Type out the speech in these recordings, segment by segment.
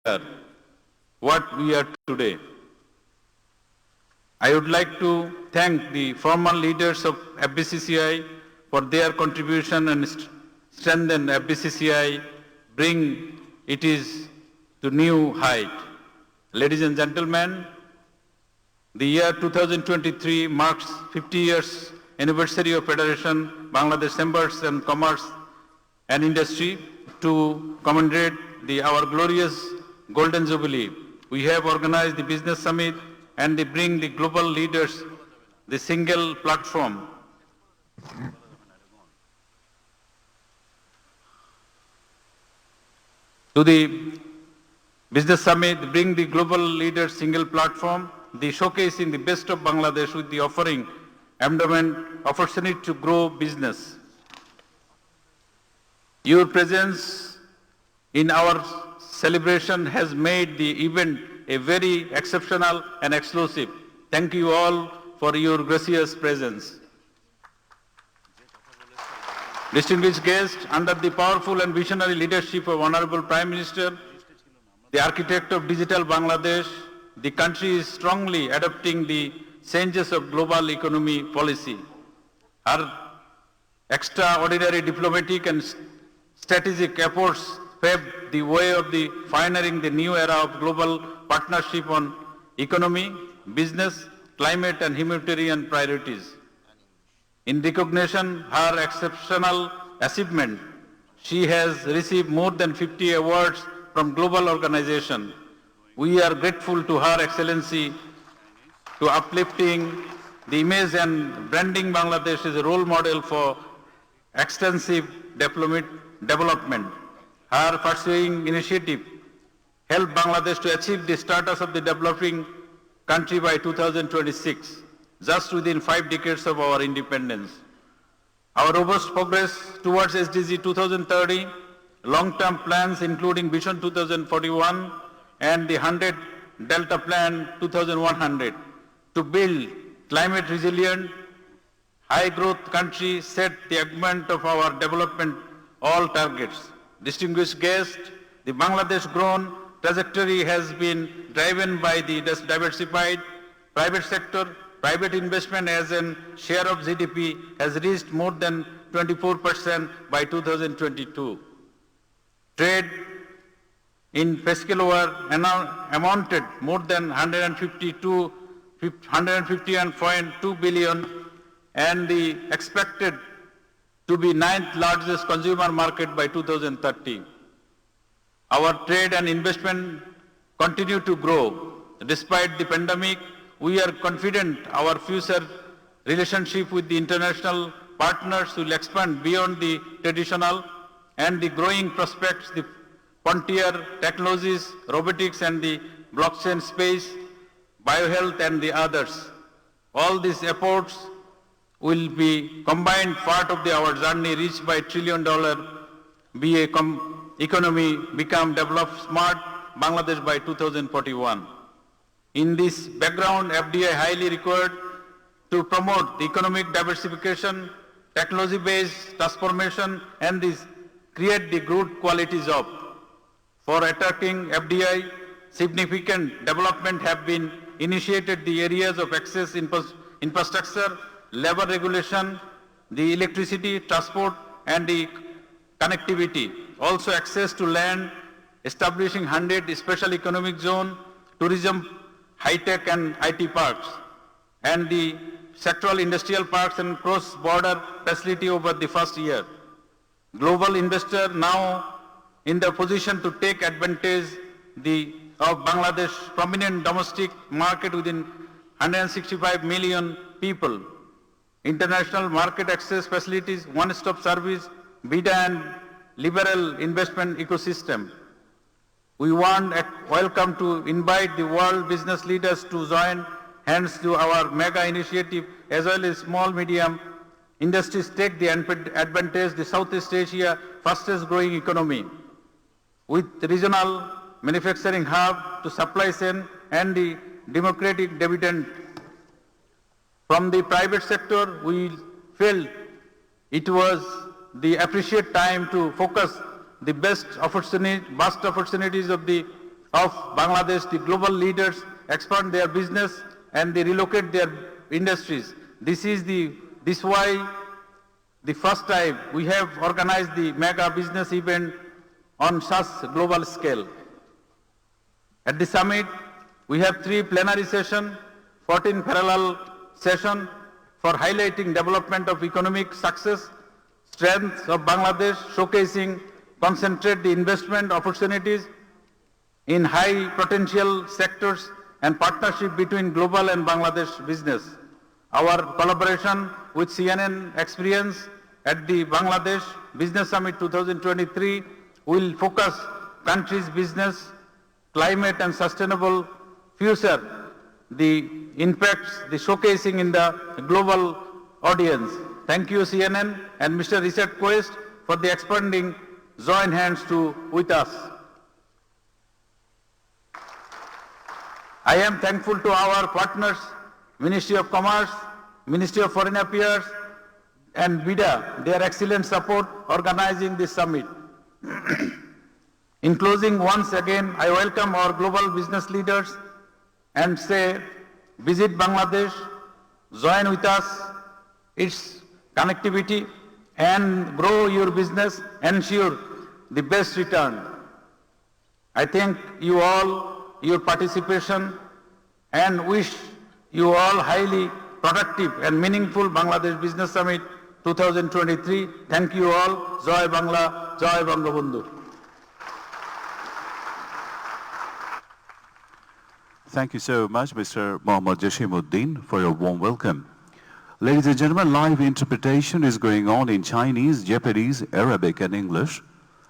are what we are today. I would like to thank the former leaders of FBCCI for their contribution and strengthen FBCCI, bring it is to new height. Ladies and gentlemen, the year 2023 marks 50 years anniversary of Federation Bangladesh Chambers and Commerce and Industry. To commemorate our glorious Golden Jubilee, we have organized the Business Summit and they bring the global leaders the single platform. To the Business Summit, bring the global leaders single platform, the showcasing the best of Bangladesh with the offering endowment opportunity to grow business. Your presence in our celebration has made the event a very exceptional and exclusive. Thank you all for your gracious presence. Distinguished guests, under the powerful and visionary leadership of Honorable Prime Minister, the architect of digital Bangladesh, the country is strongly adopting the changes of global economy policy. Our extraordinary diplomatic and strategic efforts paved the way of the pioneering the new era of global partnership on economy, business, climate and humanitarian priorities. In recognition of her exceptional achievement, she has received more than 50 awards from global organizations. We are grateful to Her Excellency to uplifting the image and branding Bangladesh as a role model for extensive development. Her pursuing initiative helped Bangladesh to achieve the status of the developing country by 2026, just within 5 decades of our independence. Our robust progress towards SDG 2030, long-term plans including Vision 2041 and the 100 Delta Plan 2100 to build climate resilient, high-growth country set the augment of our development all targets. Distinguished guests, the Bangladesh grown trajectory has been driven by the diversified private sector. Private investment as a share of GDP has reached more than 24% by 2022. Trade in fiscal year amounted more than 151.2 billion and the expected to be 9th largest consumer market by 2030. Our trade and investment continue to grow. Despite the pandemic, we are confident our future relationship with the international partners will expand beyond the traditional and the growing prospects, the frontier technologies, robotics and the blockchain space, biohealth and the others. All these efforts will be combined part of our journey reached by $1 trillion economy become developed smart Bangladesh by 2041. In this background, FDI highly required to promote the economic diversification, technology-based transformation, and create the good quality job. For attracting FDI, significant development have been initiated the areas of access infrastructure, labor regulation, the electricity, transport, and the connectivity. Also access to land, establishing 100 special economic zone, tourism, high-tech and IT parks, and the sectoral industrial parks and cross-border facility over the first year. Global investor now in the position to take advantage of Bangladesh prominent domestic market within 165 million people. International market access facilities, one-stop service, beta and liberal investment ecosystem. We welcome to invite the world business leaders to join hands to our mega initiative as well as small, medium industries take the advantage the Southeast Asia fastest growing economy with regional manufacturing hub to supply chain and the democratic dividend. From the private sector, we felt it was the appropriate time to focus the vast opportunities of the of Bangladesh, the global leaders, expand their business and they relocate their industries. This why the first time we have organized the mega business event on such global scale. At the summit, we have 3 plenary sessions, 14 parallel sessions for highlighting development of economic success, strengths of Bangladesh, showcasing concentrate the investment opportunities in high potential sectors and partnership between global and Bangladesh business. Our collaboration with CNN Experience at the Bangladesh Business Summit 2023 will focus country's business, climate and sustainable future, the impacts, the showcasing in the global audience. Thank you CNN and Mr. Richard Quest for the expanding join hands with us. I am thankful to our partners, Ministry of Commerce, Ministry of Foreign Affairs, and BIDA, their excellent support organizing this summit. In closing, once again, I welcome our global business leaders and say, visit Bangladesh, join with us, its connectivity, and grow your business, ensure the best return. I thank you all, your participation, and wish you all highly productive and meaningful Bangladesh Business Summit 2023. Thank you all. Jai Bangla, Jai Bangabandhu. Thank you so much, Mr. Mohammad Jashimuddin, for your warm welcome. Ladies and gentlemen, live interpretation is going on in Chinese, Japanese, Arabic, and English.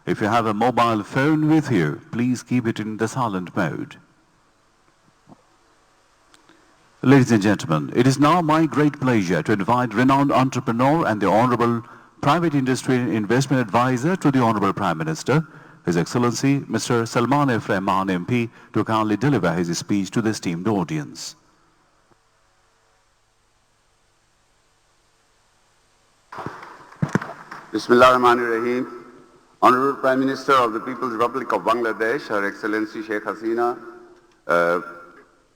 If you have a mobile phone with you, please keep it in the silent mode. Ladies and gentlemen, it is now my great pleasure to invite renowned entrepreneur and the Honorable Private Industry Investment Advisor to the Honorable Prime Minister, His Excellency Mr. Salman F. Rahman MP, to kindly deliver his speech to the esteemed audience. Bismillah ar-Rahman ar-Rahim. Honorable Prime Minister of the People's Republic of Bangladesh, Her Excellency Sheikh Hasina,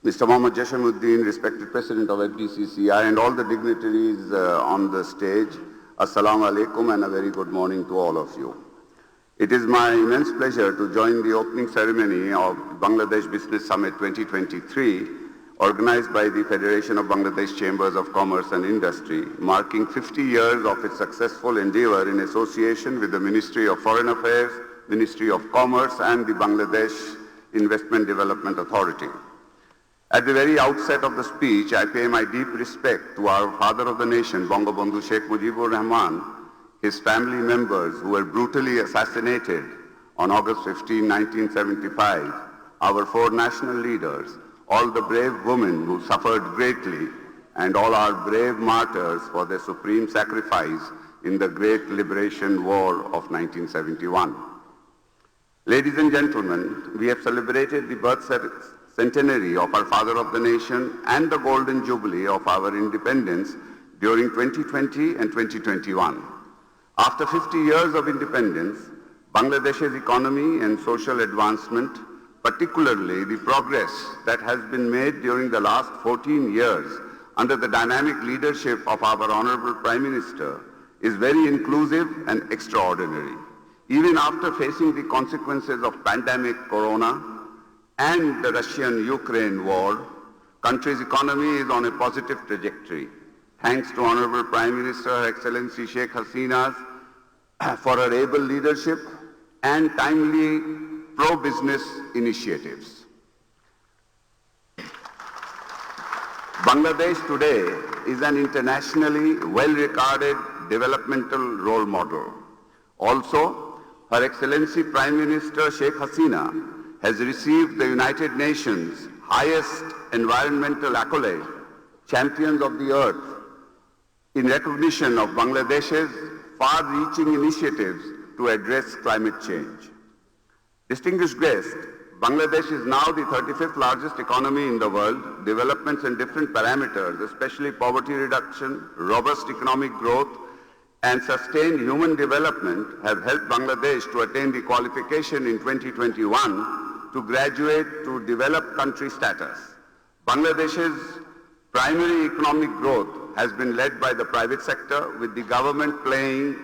Mr. Mohammad Jashimuddin, respected President of FDCCI, and all the dignitaries on the stage, Assalamu alaikum and a very good morning to all of you. It is my immense pleasure to join the opening ceremony of Bangladesh Business Summit 2023, organized by the Federation of Bangladesh Chambers of Commerce and Industry, marking 50 years of its successful endeavor in association with the Ministry of Foreign Affairs, Ministry of Commerce, and the Bangladesh Investment Development Authority. At the very outset of the speech, I pay my deep respect to our father of the nation, Bangabandhu Sheikh Mujibur Rahman, his family members who were brutally assassinated on August 15, 1975, our 4 national leaders, all the brave women who suffered greatly, and all our brave martyrs for their supreme sacrifice in the great liberation war of 1971. Ladies and gentlemen, we have celebrated the birth centenary of our father of the nation and the golden jubilee of our independence during 2020 and 2021. After 50 years of independence, Bangladesh's economy and social advancement, particularly the progress that has been made during the last 14 years under the dynamic leadership of our Honorable Prime Minister, is very inclusive and extraordinary. Even after facing the consequences of pandemic corona and the Russian-Ukraine war, country's economy is on a positive trajectory, thanks to Honorable Prime Minister, Her Excellency Sheikh Hasina, for her able leadership and timely pro-business initiatives. Bangladesh today is an internationally well-regarded developmental role model. Also, Her Excellency Prime Minister Sheikh Hasina has received the United Nations' highest environmental accolade, Champions of the Earth, in recognition of Bangladesh's far-reaching initiatives to address climate change. Distinguished guests, Bangladesh is now the 35th largest economy in the world. Developments in different parameters, especially poverty reduction, robust economic growth, and sustained human development have helped Bangladesh to attain the qualification in 2021 to graduate to developed country status. Bangladesh's primary economic growth has been led by the private sector, with the government playing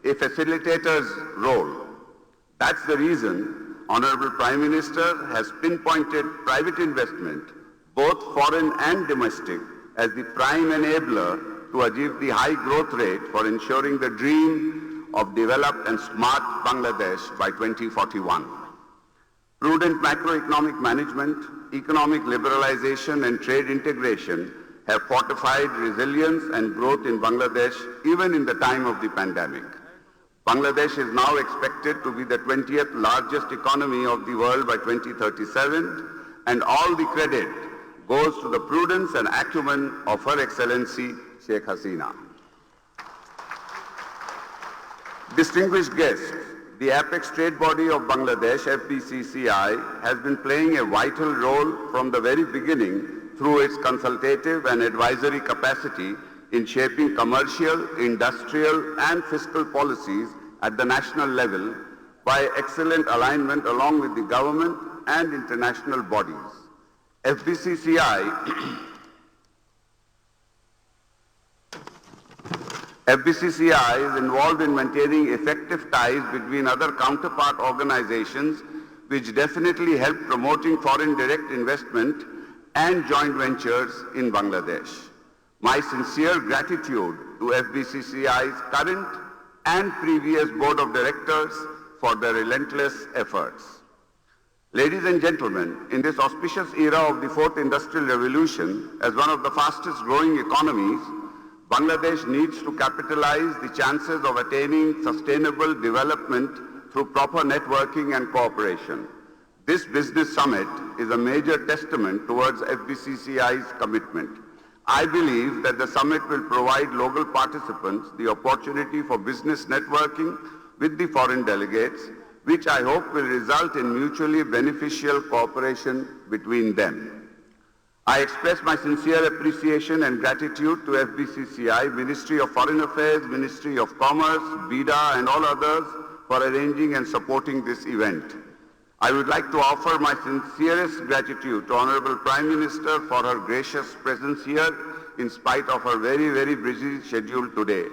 a facilitator's role. That's the reason Honorable Prime Minister has pinpointed private investment, both foreign and domestic, as the prime enabler to achieve the high growth rate for ensuring the dream of developed and smart Bangladesh by 2041. Prudent macroeconomic management, economic liberalization and trade integration have fortified resilience and growth in Bangladesh even in the time of the pandemic. Bangladesh is now expected to be the 20th largest economy of the world by 2037, and all the credit goes to the prudence and acumen of Her Excellency Sheikh Hasina. Distinguished guests, the apex trade body of Bangladesh, FBCCI, has been playing a vital role from the very beginning through its consultative and advisory capacity in shaping commercial, industrial and fiscal policies at the national level by excellent alignment along with the government and international bodies. FBCCI is involved in maintaining effective ties between other counterpart organizations, which definitely help promoting foreign direct investment and joint ventures in Bangladesh. My sincere gratitude to FBCCI's current and previous board of directors for their relentless efforts. Ladies and gentlemen, in this auspicious era of the fourth industrial revolution, as one of the fastest growing economies, Bangladesh needs to capitalize the chances of attaining sustainable development through proper networking and cooperation. This business summit is a major testament towards FBCCI's commitment. I believe that the summit will provide local participants the opportunity for business networking with the foreign delegates, which I hope will result in mutually beneficial cooperation between them. I express my sincere appreciation and gratitude to FBCCI, Ministry of Foreign Affairs, Ministry of Commerce, BIDA and all others for arranging and supporting this event. I would like to offer my sincerest gratitude to Honorable Prime Minister for her gracious presence here in spite of her very, very busy schedule today.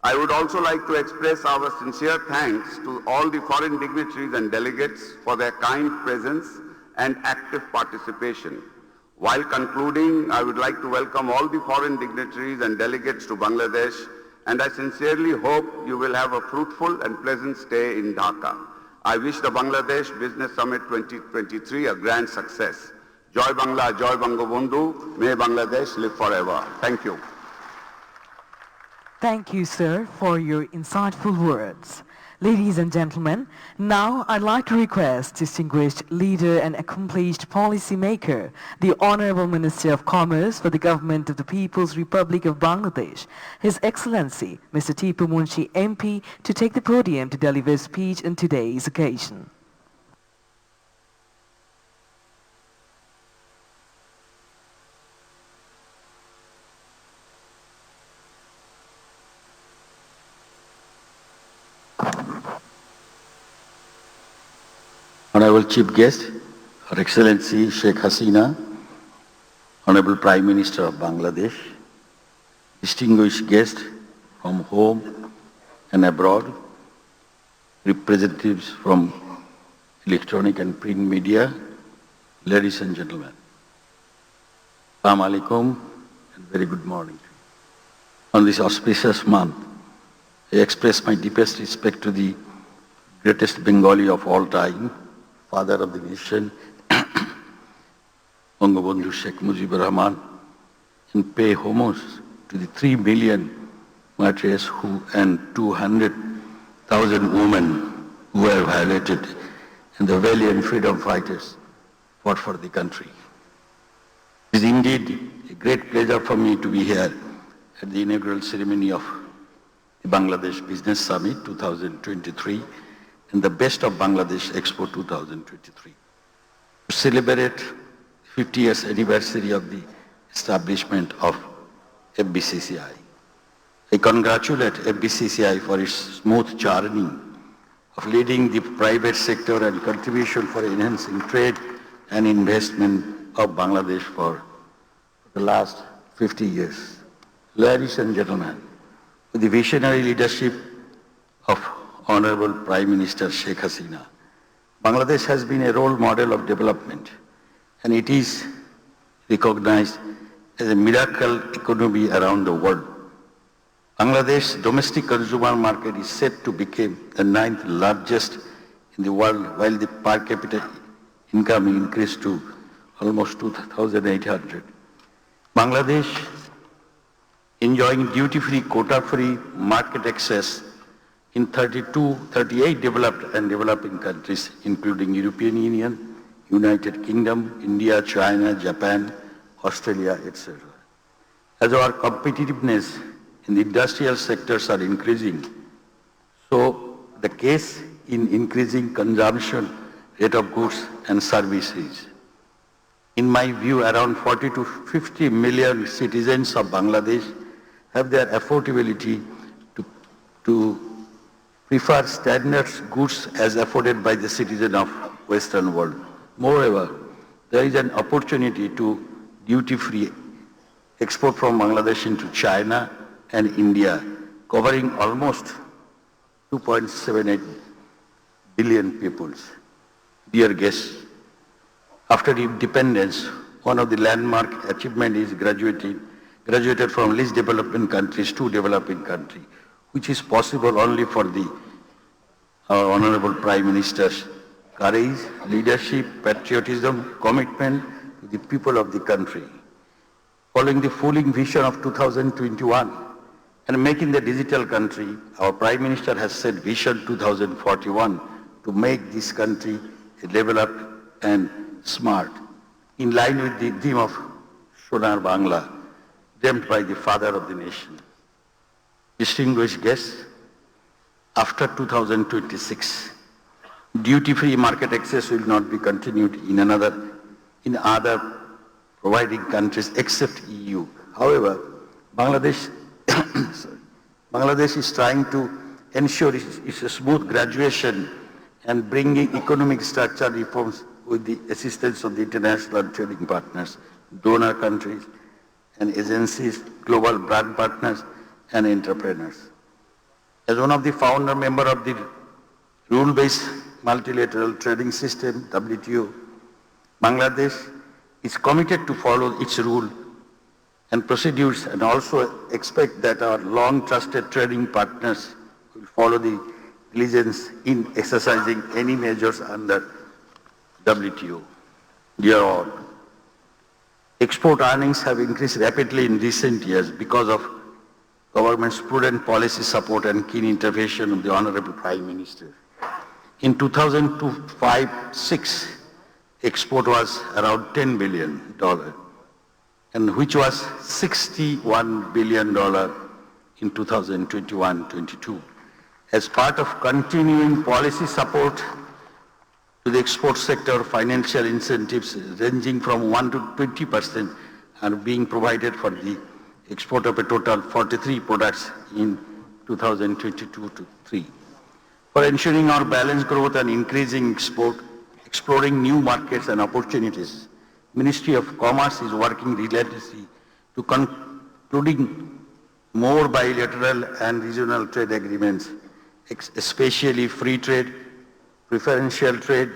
I would also like to express our sincere thanks to all the foreign dignitaries and delegates for their kind presence and active participation. While concluding, I would like to welcome all the foreign dignitaries and delegates to Bangladesh, and I sincerely hope you will have a fruitful and pleasant stay in Dhaka. I wish the Bangladesh Business Summit 2023 a grand success. Joy Bangla, Joy Bangabandhu, may Bangladesh live forever. Thank you. Thank you, sir, for your insightful words. Ladies and gentlemen, now I'd like to request distinguished leader and accomplished policymaker, the Honorable Minister of Commerce for the Government of the People's Republic of Bangladesh, His Excellency Mr. Tipu Munshi MP, to take the podium to deliver a speech on today's occasion. Honorable Chief Guest, Her Excellency Sheikh Hasina, Honorable Prime Minister of Bangladesh, distinguished guests from home and abroad, representatives from electronic and print media, ladies and gentlemen. Assalamu alaikum and very good morning. On this auspicious month, I express my deepest respect to the greatest Bengali of all time, Father of the nation, Bangabandhu Sheikh Mujibur Rahman, and pay homage to the 3 million martyrs and 200,000 women who were violated and the valiant freedom fighters fought for the country. It is indeed a great pleasure for me to be here at the inaugural ceremony of the Bangladesh Business Summit 2023 and the Best of Bangladesh Expo 2023. To celebrate 50 years anniversary of the establishment of FBCCI. I congratulate FBCCI for its smooth journey of leading the private sector and contribution for enhancing trade and investment of Bangladesh for the last 50 years. Ladies and gentlemen, with the visionary leadership of Honorable Prime Minister Sheikh Hasina, Bangladesh has been a role model of development, and it is recognized as a miracle economy around the world. Bangladesh's domestic consumer market is set to become the 9th largest in the world, while the per capita income increased to almost 2,800. Bangladesh, enjoying duty-free, quota-free market access in 38 developed and developing countries, including European Union, United Kingdom, India, China, Japan, Australia, etc. As our competitiveness in the industrial sectors are increasing, so the case in increasing consumption rate of goods and services. In my view, around 40 to 50 million citizens of Bangladesh have their affordability to prefer standard goods as afforded by the citizen of Western world. Moreover, there is an opportunity to duty-free export from Bangladesh into China and India, covering almost 2.78 billion people. Dear guests, after independence, one of the landmark achievements is graduated from least developing countries to developing country, which is possible only for our Honorable Prime Minister's courage, leadership, patriotism, commitment to the people of the country. Following the fueling vision of 2021 and making the digital country, our Prime Minister has set Vision 2041 to make this country developed and smart, in line with the theme of Sonar Bangla, dreamt by the father of the nation. Distinguished guests, after 2026, duty-free market access will not be continued in other providing countries except EU. However, Bangladesh is trying to ensure its smooth graduation and bringing economic structure reforms with the assistance of the international trading partners, donor countries and agencies, global brand partners and entrepreneurs. As one of the founder member of the rule-based multilateral trading system, WTO, Bangladesh is committed to follow its rule and procedures, and also expect that our long-trusted trading partners will follow the diligence in exercising any measures under WTO. Dear all, export earnings have increased rapidly in recent years because of government's prudent policy support and keen intervention of the Honorable Prime Minister. In 2005-06, export was around $10 billion, and which was $61 billion in 2021-22. As part of continuing policy support to the export sector, financial incentives ranging from 1 to 20% are being provided for the export of a total 43 products in 2022-3. For ensuring our balanced growth and increasing exploring new markets and opportunities, Ministry of Commerce is working relentlessly to concluding more bilateral and regional trade agreements, especially free trade, preferential trade,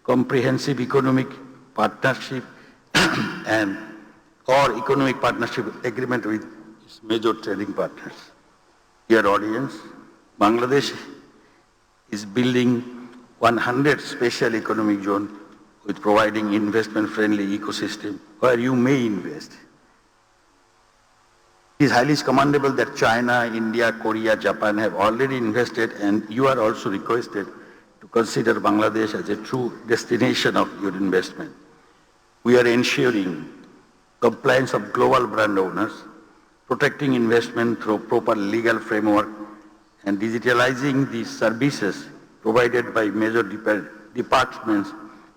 comprehensive economic partnership, or economic partnership agreement with its major trading partners. Dear audience, Bangladesh is building 100 special economic zone with providing investment-friendly ecosystem where you may invest. It is highly commendable that China, India, Korea, Japan have already invested, and you are also requested to consider Bangladesh as a true destination of your investment. We are ensuring compliance of global brand owners, protecting investment through proper legal framework, and digitalizing the services provided by major departments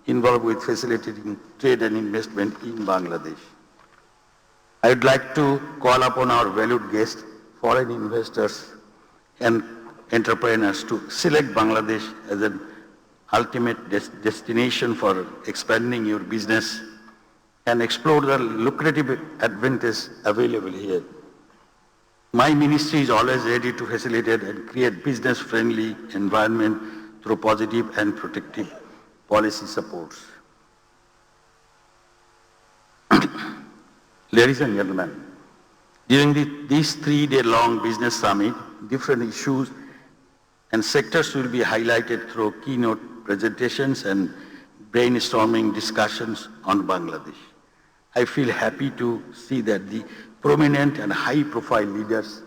involved with facilitating trade and investment in Bangladesh. I would like to call upon our valued guests, foreign investors and entrepreneurs to select Bangladesh as an ultimate destination for expanding your business and explore the lucrative advantages available here. My ministry is always ready to facilitate and create business-friendly environment through positive and protective policy supports. Ladies and gentlemen, during this 3-day-long business summit, different issues and sectors will be highlighted through keynote presentations and brainstorming discussions on Bangladesh. I feel happy to see that the prominent and high-profile leaders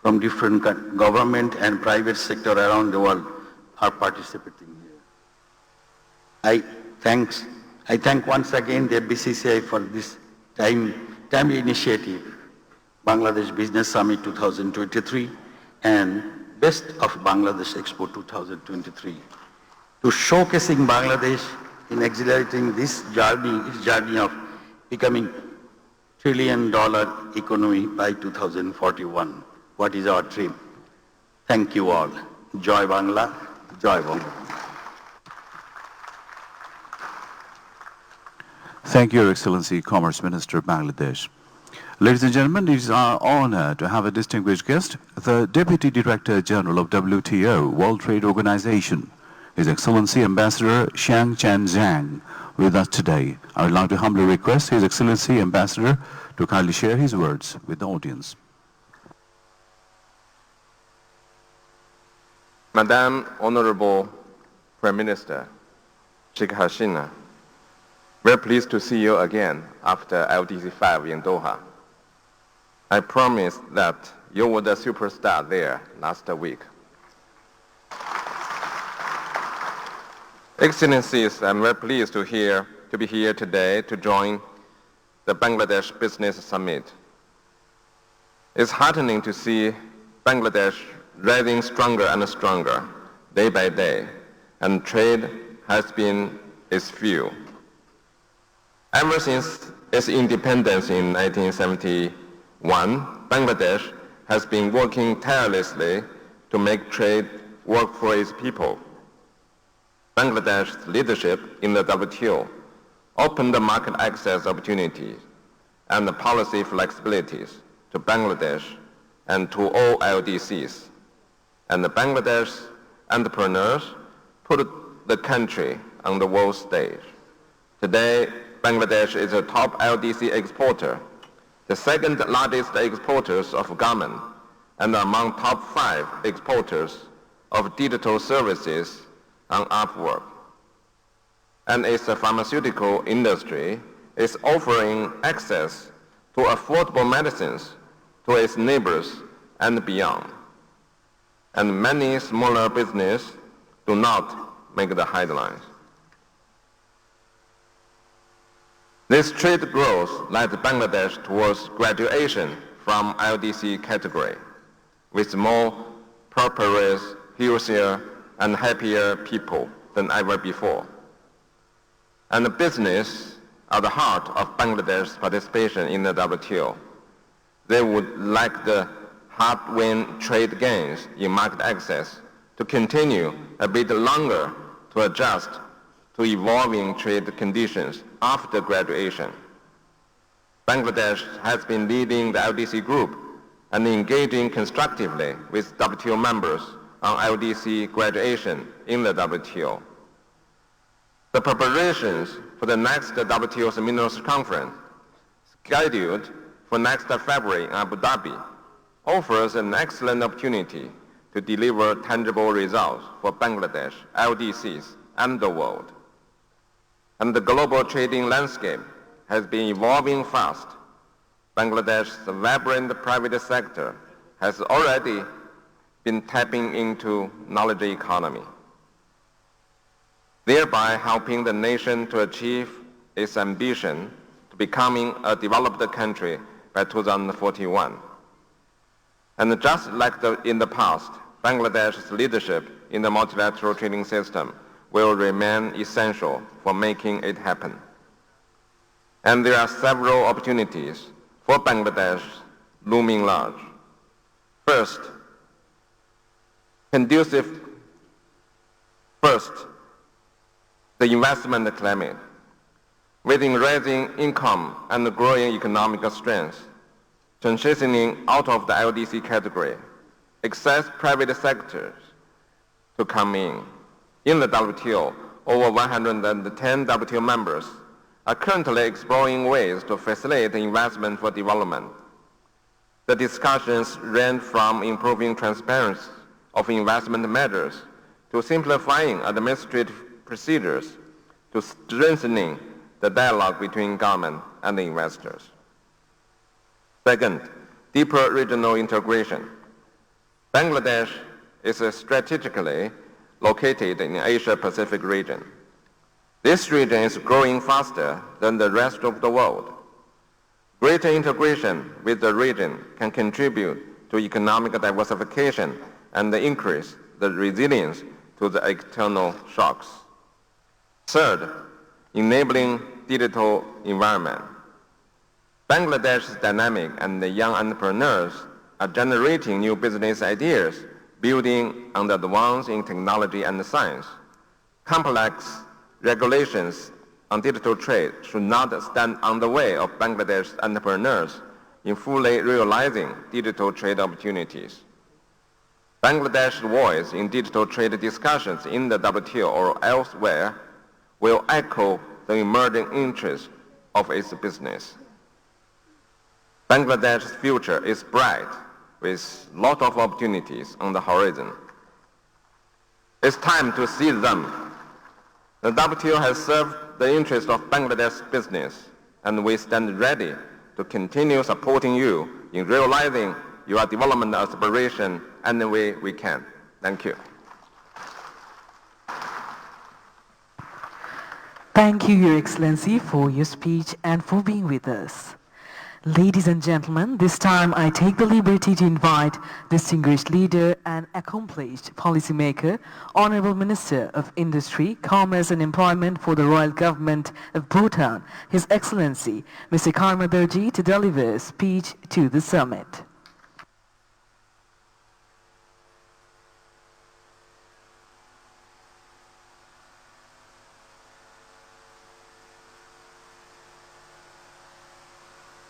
from different government and private sector around the world are participating here. I thank once again the BCCI for this timely initiative, Bangladesh Business Summit 2023 and Best of Bangladesh Expo 2023, to showcasing Bangladesh in accelerating this journey of becoming $1 trillion economy by 2041. What is our dream? Thank you all. Joy Bangla, Joy Bangla. Thank you, Your Excellency, Commerce Minister of Bangladesh. Ladies and gentlemen, it is our honor to have a distinguished guest, the Deputy Director General of WTO, World Trade Organization, His Excellency Ambassador Xiang Chen Zhang, with us today. I would like to humbly request His Excellency Ambassador to kindly share his words with the audience. Madam Honorable Prime Minister Sheikh Hasina, very pleased to see you again after LDC 5 in Doha. I promised that you were the superstar there last week. Excellencies, I'm very pleased to be here today to join the Bangladesh Business Summit. It's heartening to see Bangladesh rising stronger and stronger day by day, and trade has been its fuel. Ever since its independence in 1971, Bangladesh has been working tirelessly to make trade work for its people. Bangladesh's leadership in the WTO opened the market access opportunities and the policy flexibilities to Bangladesh and to all LDCs. And the Bangladesh entrepreneurs put the country on the world stage. Today, Bangladesh is a top LDC exporter, the second largest exporters of garment, and among top 5 exporters of digital services on Upwork. And its pharmaceutical industry is offering access to affordable medicines to its neighbors and beyond. And many smaller businesses do not make the headlines. This trade growth led Bangladesh towards graduation from LDC category, with more prosperous, healthier, and happier people than ever before. And the business are the heart of Bangladesh's participation in the WTO. They would like the hard-won trade gains in market access to continue a bit longer to adjust to evolving trade conditions after graduation. Bangladesh has been leading the LDC group and engaging constructively with WTO members on LDC graduation in the WTO. The preparations for the next WTO Ministers Conference, scheduled for next February in Abu Dhabi, offers an excellent opportunity to deliver tangible results for Bangladesh, LDCs, and the world. And the global trading landscape has been evolving fast. Bangladesh's vibrant private sector has already been tapping into knowledge economy, thereby helping the nation to achieve its ambition to becoming a developed country by 2041. And just like in the past, Bangladesh's leadership in the multilateral trading system will remain essential for making it happen. And there are several opportunities for Bangladesh looming large. First, conducive. First, the investment climate. With rising income and growing economic strength, transitioning out of the LDC category, excess private sectors to come in. In the WTO, over 110 WTO members are currently exploring ways to facilitate investment for development. The discussions range from improving transparency of investment measures to simplifying administrative procedures to strengthening the dialogue between government and the investors. Second, deeper regional integration. Bangladesh is strategically located in the Asia-Pacific region. This region is growing faster than the rest of the world. Greater integration with the region can contribute to economic diversification and increase the resilience to the external shocks. Third, enabling digital environment. Bangladesh's dynamic and the young entrepreneurs are generating new business ideas, building on the advance in technology and science. Complex regulations on digital trade should not stand on the way of Bangladesh's entrepreneurs in fully realizing digital trade opportunities. Bangladesh's voice in digital trade discussions in the WTO or elsewhere will echo the emerging interests of its business. Bangladesh's future is bright with lots of opportunities on the horizon. It's time to seize them. The WTO has served the interests of Bangladesh's business, and we stand ready to continue supporting you in realizing your development aspiration any way we can. Thank you. Thank you, Your Excellency, for your speech and for being with us. Ladies and gentlemen, this time I take the liberty to invite distinguished leader and accomplished policymaker, Honorable Minister of Industry, Commerce and Employment for the Royal Government of Bhutan, His Excellency Mr. Karma Dorji, to deliver a speech to the summit.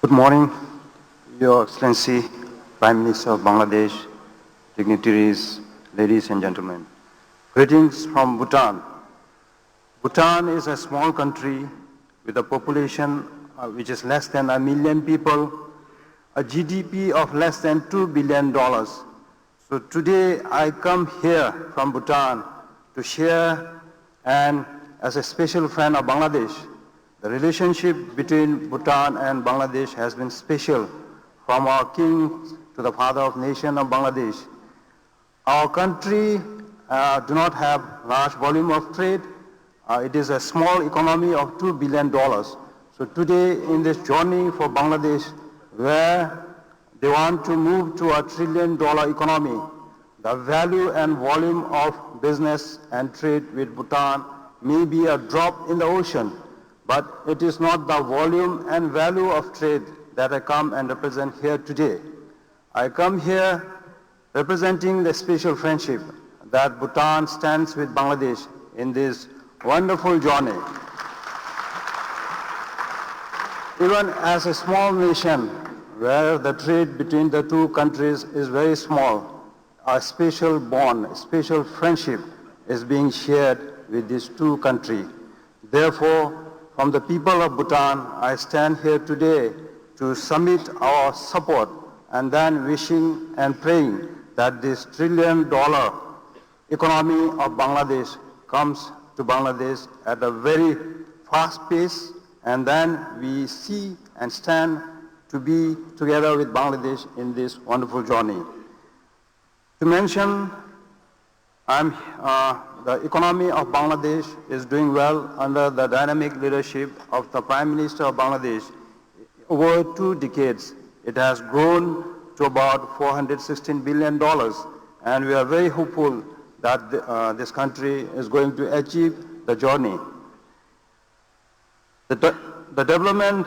Good morning, Your Excellency, Prime Minister of Bangladesh, dignitaries, ladies and gentlemen. Greetings from Bhutan. Bhutan is a small country with a population which is less than 1 million people, a GDP of less than $2 billion. So today I come here from Bhutan to share, and as a special friend of Bangladesh, the relationship between Bhutan and Bangladesh has been special, from our king to the father of nation of Bangladesh. Our country do not have large volume of trade. It is a small economy of $2 billion. So today in this journey for Bangladesh, where they want to move to a $1 trillion economy, the value and volume of business and trade with Bhutan may be a drop in the ocean, but it is not the volume and value of trade that I come and represent here today. I come here representing the special friendship that Bhutan stands with Bangladesh in this wonderful journey. Even as a small nation where the trade between the two countries is very small, a special bond, a special friendship is being shared with these two countries. Therefore, from the people of Bhutan, I stand here today to submit our support and then wishing and praying that this $1 trillion economy of Bangladesh comes to Bangladesh at a very fast pace, and then we see and stand to be together with Bangladesh in this wonderful journey. To mention, the economy of Bangladesh is doing well under the dynamic leadership of the Prime Minister of Bangladesh. Over 2 decades, it has grown to about $416 billion, and we are very hopeful that this country is going to achieve the journey. The development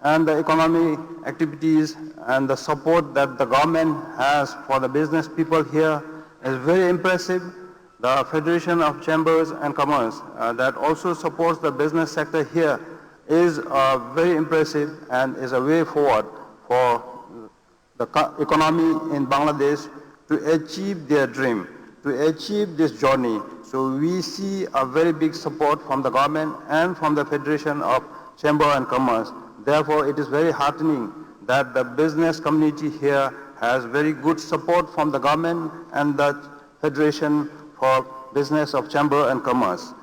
and the economic activities and the support that the government has for the business people here is very impressive. The Federation of Chambers and Commerce that also supports the business sector here is very impressive and is a way forward for the economy in Bangladesh to achieve their dream, to achieve this journey. So we see a very big support from the government and from the Federation of Chamber and Commerce. Therefore, it is very heartening that the business community here has very good support from the government and the Federation for Business of Chamber and Commerce.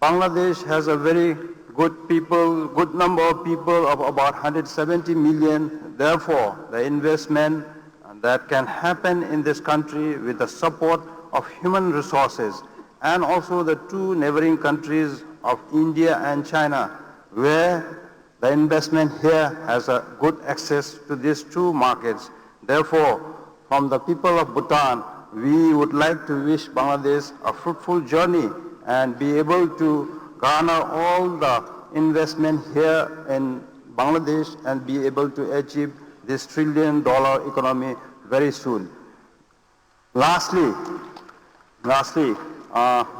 Bangladesh has a very good number of people of about 170 million. Therefore, the investment that can happen in this country with the support of human resources and also the two neighboring countries of India and China, where the investment here has a good access to these two markets. Therefore, from the people of Bhutan, we would like to wish Bangladesh a fruitful journey and be able to garner all the investment here in Bangladesh and be able to achieve this $1 trillion economy very soon. Lastly,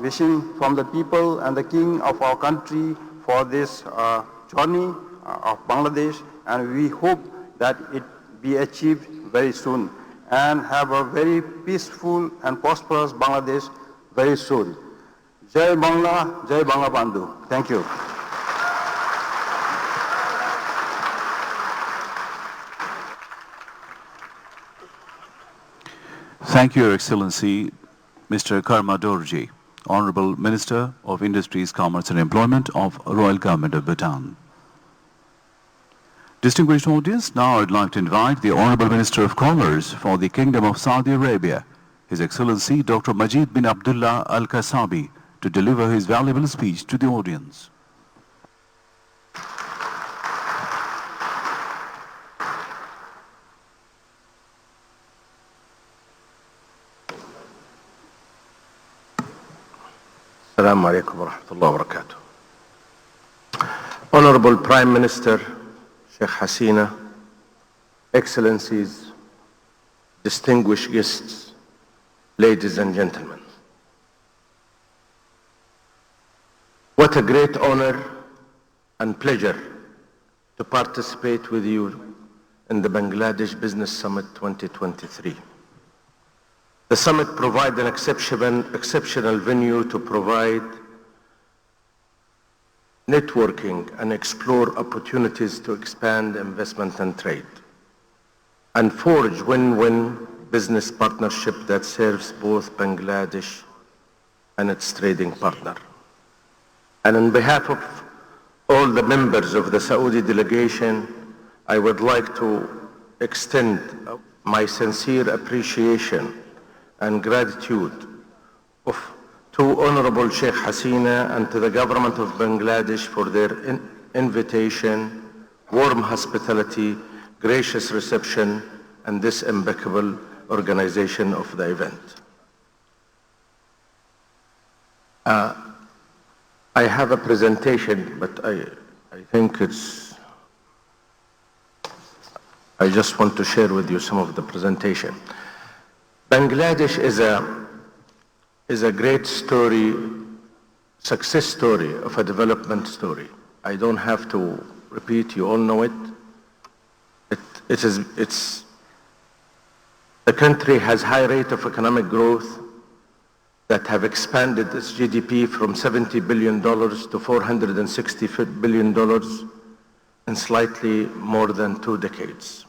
wishing from the people and the king of our country for this journey of Bangladesh, and we hope that it be achieved very soon and have a very peaceful and prosperous Bangladesh very soon. Jai Bangla, Jai Bangla Bandhu. Thank you. Thank you, Your Excellency, Mr. Karma Dorji, Honorable Minister of Industries, Commerce and Employment of Royal Government of Bhutan. Distinguished audience, now I'd like to invite the Honorable Minister of Commerce for the Kingdom of Saudi Arabia, His Excellency Dr. Majid bin Abdullah Al Kasabi, to deliver his valuable speech to the audience. Assalamu alaikum wa rahmatullahi wa barakatuh. Honorable Prime Minister Sheikh Hasina, Excellencies, distinguished guests, ladies and gentlemen. What a great honor and pleasure to participate with you in the Bangladesh Business Summit 2023. The summit provides an exceptional venue to provide networking and explore opportunities to expand investment and trade, and forge win-win business partnership that serves both Bangladesh and its trading partner. And on behalf of all the members of the Saudi delegation, I would like to extend my sincere appreciation and gratitude to Honorable Sheikh Hasina and to the government of Bangladesh for their invitation, warm hospitality, gracious reception, and this impeccable organization of the event. I have a presentation, but I think I just want to share with you some of the presentation. Bangladesh is a great story, success story of a development story. I don't have to repeat, you all know it. The country has high rate of economic growth that have expanded its GDP from $70 billion to $460 billion in slightly more than 2 decades.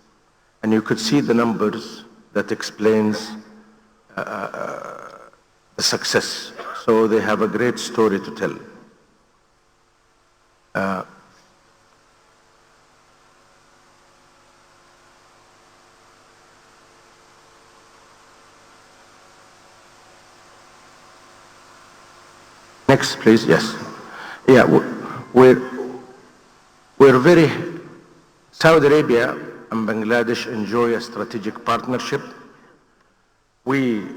And you could see the numbers that explains the success. So they have a great story to tell. Next, please. Yes. Yeah, we're very, Saudi Arabia and Bangladesh enjoy a strategic partnership. We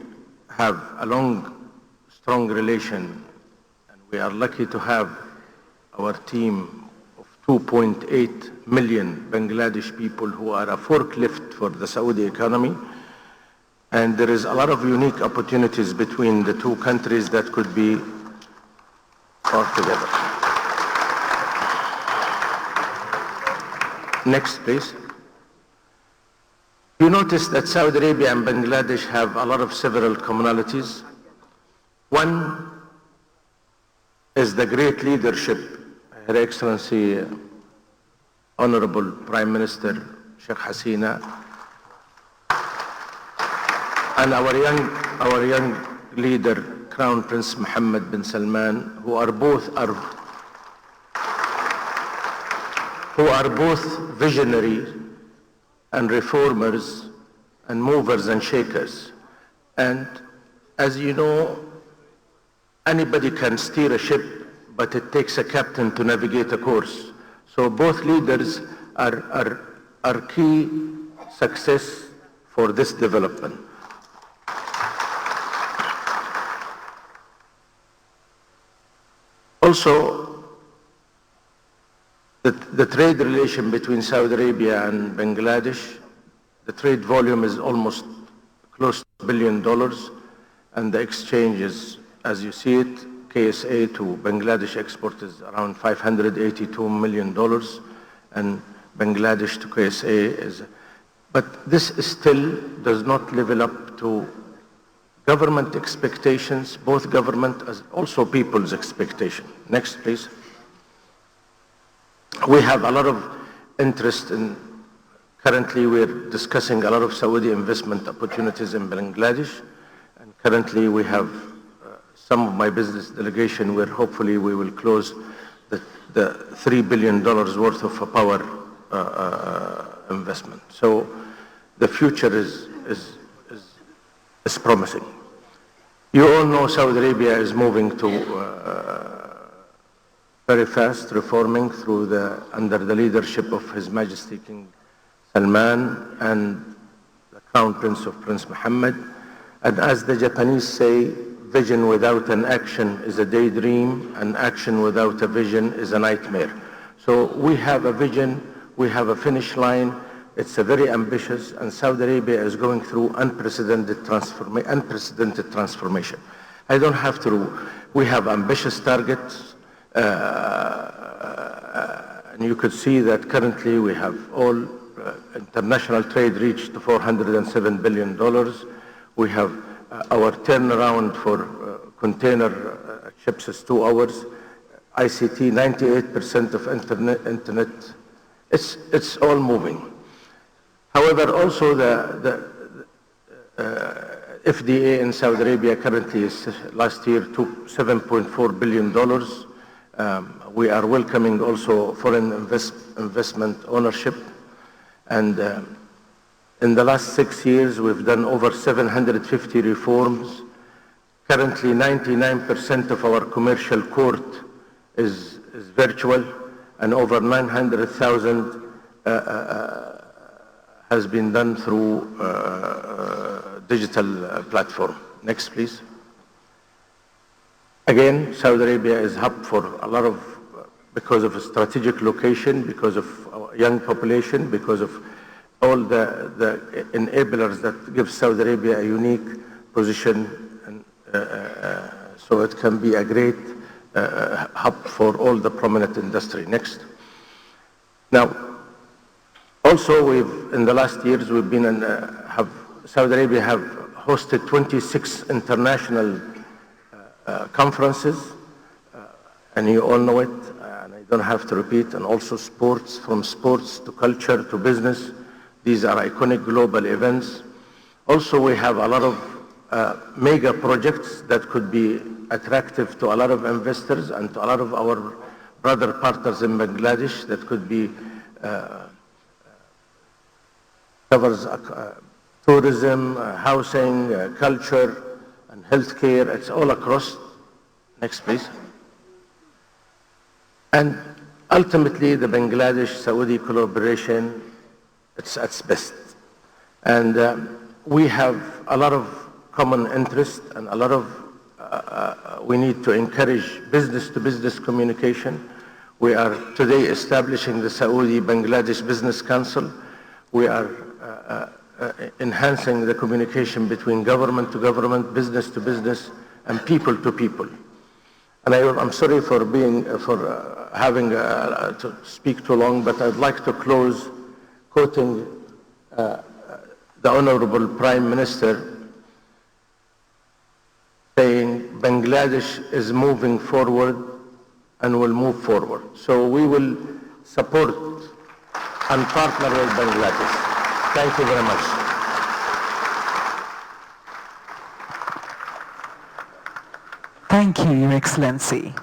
have a long, strong relation, and we are lucky to have our team of 2.8 million Bangladesh people who are a forklift for the Saudi economy. And there is a lot of unique opportunities between the two countries that could be brought together. Next, please. You notice that Saudi Arabia and Bangladesh have a lot of several commonalities. One is the great leadership, Her Excellency, Honorable Prime Minister Sheikh Hasina, and our young leader, Crown Prince Mohammed bin Salman, who are both visionary and reformers and movers and shakers. And as you know, anybody can steer a ship, but it takes a captain to navigate a course. So both leaders are key success for this development. Also, the trade relation between Saudi Arabia and Bangladesh, the trade volume is almost close to $1 billion, and the exchange is, as you see it, KSA to Bangladesh export is around $582 million, and Bangladesh to KSA is, but this still does not level up to government expectations, both government as also people's expectation. Next, please. We have a lot of interest in, currently we're discussing a lot of Saudi investment opportunities in Bangladesh, and currently we have some of my business delegation where hopefully we will close the $3 billion worth of a power investment. So the future is promising. You all know Saudi Arabia is moving to very fast reforming under the leadership of His Majesty King Salman and the Crown Prince of Prince Mohammed. And as the Japanese say, vision without an action is a daydream, and action without a vision is a nightmare. So we have a vision, we have a finish line. It's a very ambitious, and Saudi Arabia is going through unprecedented transformation. I don't have to, we have ambitious targets, and you could see that currently we have all international trade reached $407 billion. We have our turnaround for container ships is 2 hours. ICT, 98% of internet. It's all moving. However, also the FDA in Saudi Arabia currently last year took $7.4 billion. We are welcoming also foreign investment ownership. And in the last 6 years, we've done over 750 reforms. Currently, 99% of our commercial court is virtual, and over 900,000 has been done through digital platform. Next, please. Again, Saudi Arabia is hub for a lot of, because of a strategic location, because of our young population, because of all the enablers that give Saudi Arabia a unique position, and so it can be a great hub for all the prominent industry. Next. Now, also in the last years, we've been Saudi Arabia have hosted 26 international conferences, and you all know it, and I don't have to repeat, and also sports, from sports to culture to business. These are iconic global events. Also, we have a lot of mega projects that could be attractive to a lot of investors and to a lot of our brother partners in Bangladesh that could be covers tourism, housing, culture, and healthcare. It's all across. Next, please. And ultimately, the Bangladesh-Saudi collaboration, it's at its best. And we have a lot of common interest and a lot of, we need to encourage business-to-business communication. We are today establishing the Saudi-Bangladesh Business Council. We are enhancing the communication between government to government, business to business, and people to people. And I'm sorry for having to speak too long, but I'd like to close quoting the Honorable Prime Minister saying Bangladesh is moving forward and will move forward. So we will support and partner with Bangladesh. Thank you very much. Thank you, Your Excellency.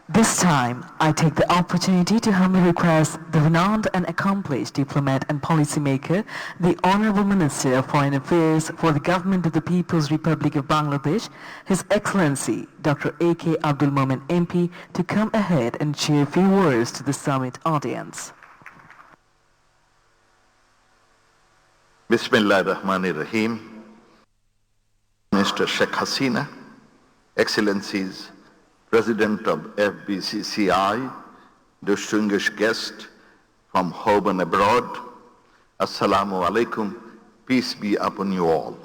This time, I take the opportunity to humbly request the renowned and accomplished diplomat and policymaker, the Honorable Minister of Foreign Affairs for the Government of the People's Republic of Bangladesh, His Excellency Dr. A.K. Abdul Momen MP, to come ahead and share a few words to the summit audience. Bismillah ar-Rahman ar-Rahim. Mr. Sheikh Hasina, Excellencies, President of FBCCI, distinguished guests from home and abroad, Assalamu alaikum, peace be upon you all.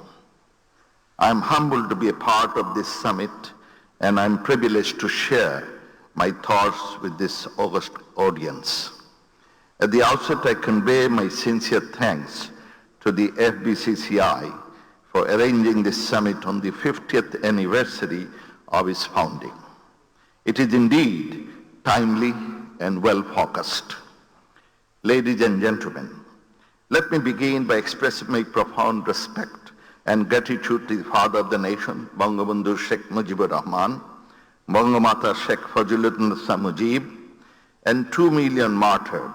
I am humbled to be a part of this summit, and I am privileged to share my thoughts with this august audience. At the outset, I convey my sincere thanks to the FBCCI for arranging this summit on the 50th anniversary of its founding. It is indeed timely and well-focused. Ladies and gentlemen, let me begin by expressing my profound respect and gratitude to the father of the nation, Bangabandhu Sheikh Mujibur Rahman, Bangamata Sheikh Fazilunnisa Mujib, and 2 million martyred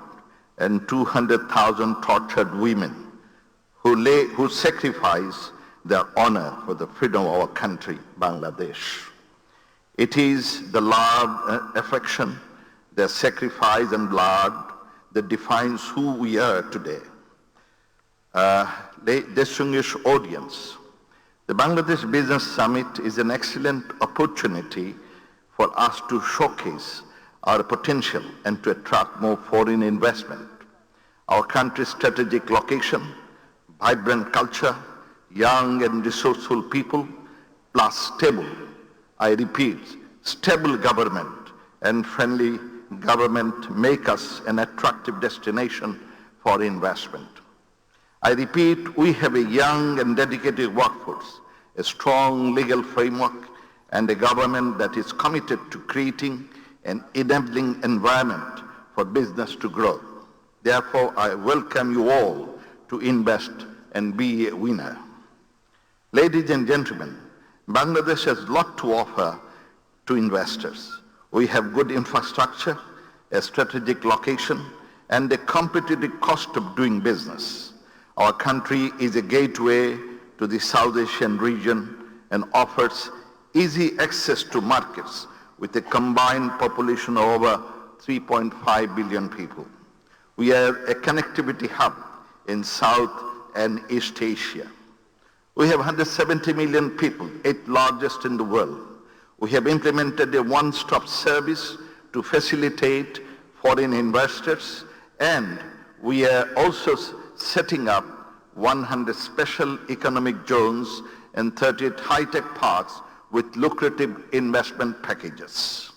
and 200,000 tortured women who sacrifice their honor for the freedom of our country, Bangladesh. It is the love, affection, their sacrifice and blood that defines who we are today. Distinguished audience, the Bangladesh Business Summit is an excellent opportunity for us to showcase our potential and to attract more foreign investment. Our country's strategic location, vibrant culture, young and resourceful people, plus stable, I repeat, stable government and friendly government make us an attractive destination for investment. I repeat, we have a young and dedicated workforce, a strong legal framework, and a government that is committed to creating an enabling environment for business to grow. Therefore, I welcome you all to invest and be a winner. Ladies and gentlemen, Bangladesh has a lot to offer to investors. We have good infrastructure, a strategic location, and a competitive cost of doing business. Our country is a gateway to the South Asian region and offers easy access to markets with a combined population of over 3.5 billion people. We are a connectivity hub in South and East Asia. We have 170 million people, 8th largest in the world. We have implemented a one-stop service to facilitate foreign investors, and we are also setting up 100 special economic zones and 38 high-tech parks with lucrative investment packages.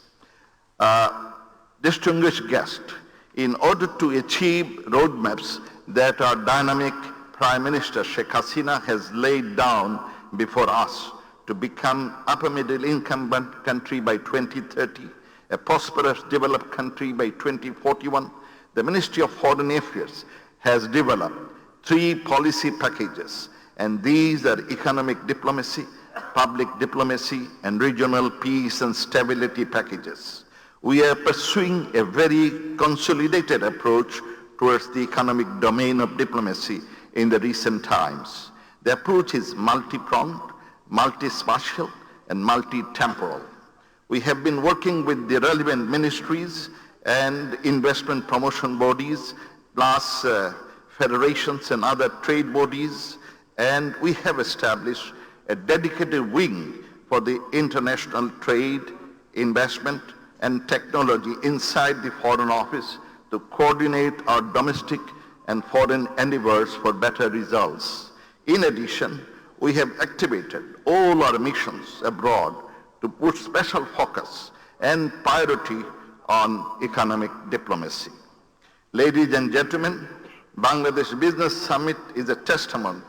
Distinguished guests, in order to achieve roadmaps that our dynamic Prime Minister Sheikh Hasina has laid down before us to become upper middle income country by 2030, a prosperous developed country by 2041, the Ministry of Foreign Affairs has developed 3 policy packages, and these are economic diplomacy, public diplomacy, and regional peace and stability packages. We are pursuing a very consolidated approach towards the economic domain of diplomacy in the recent times. The approach is multi-pronged, multi-spatial, and multi-temporal. We have been working with the relevant ministries and investment promotion bodies, plus federations and other trade bodies, and we have established a dedicated wing for the international trade, investment, and technology inside the Foreign Office to coordinate our domestic and foreign endeavors for better results. In addition, we have activated all our missions abroad to put special focus and priority on economic diplomacy. Ladies and gentlemen, Bangladesh Business Summit is a testament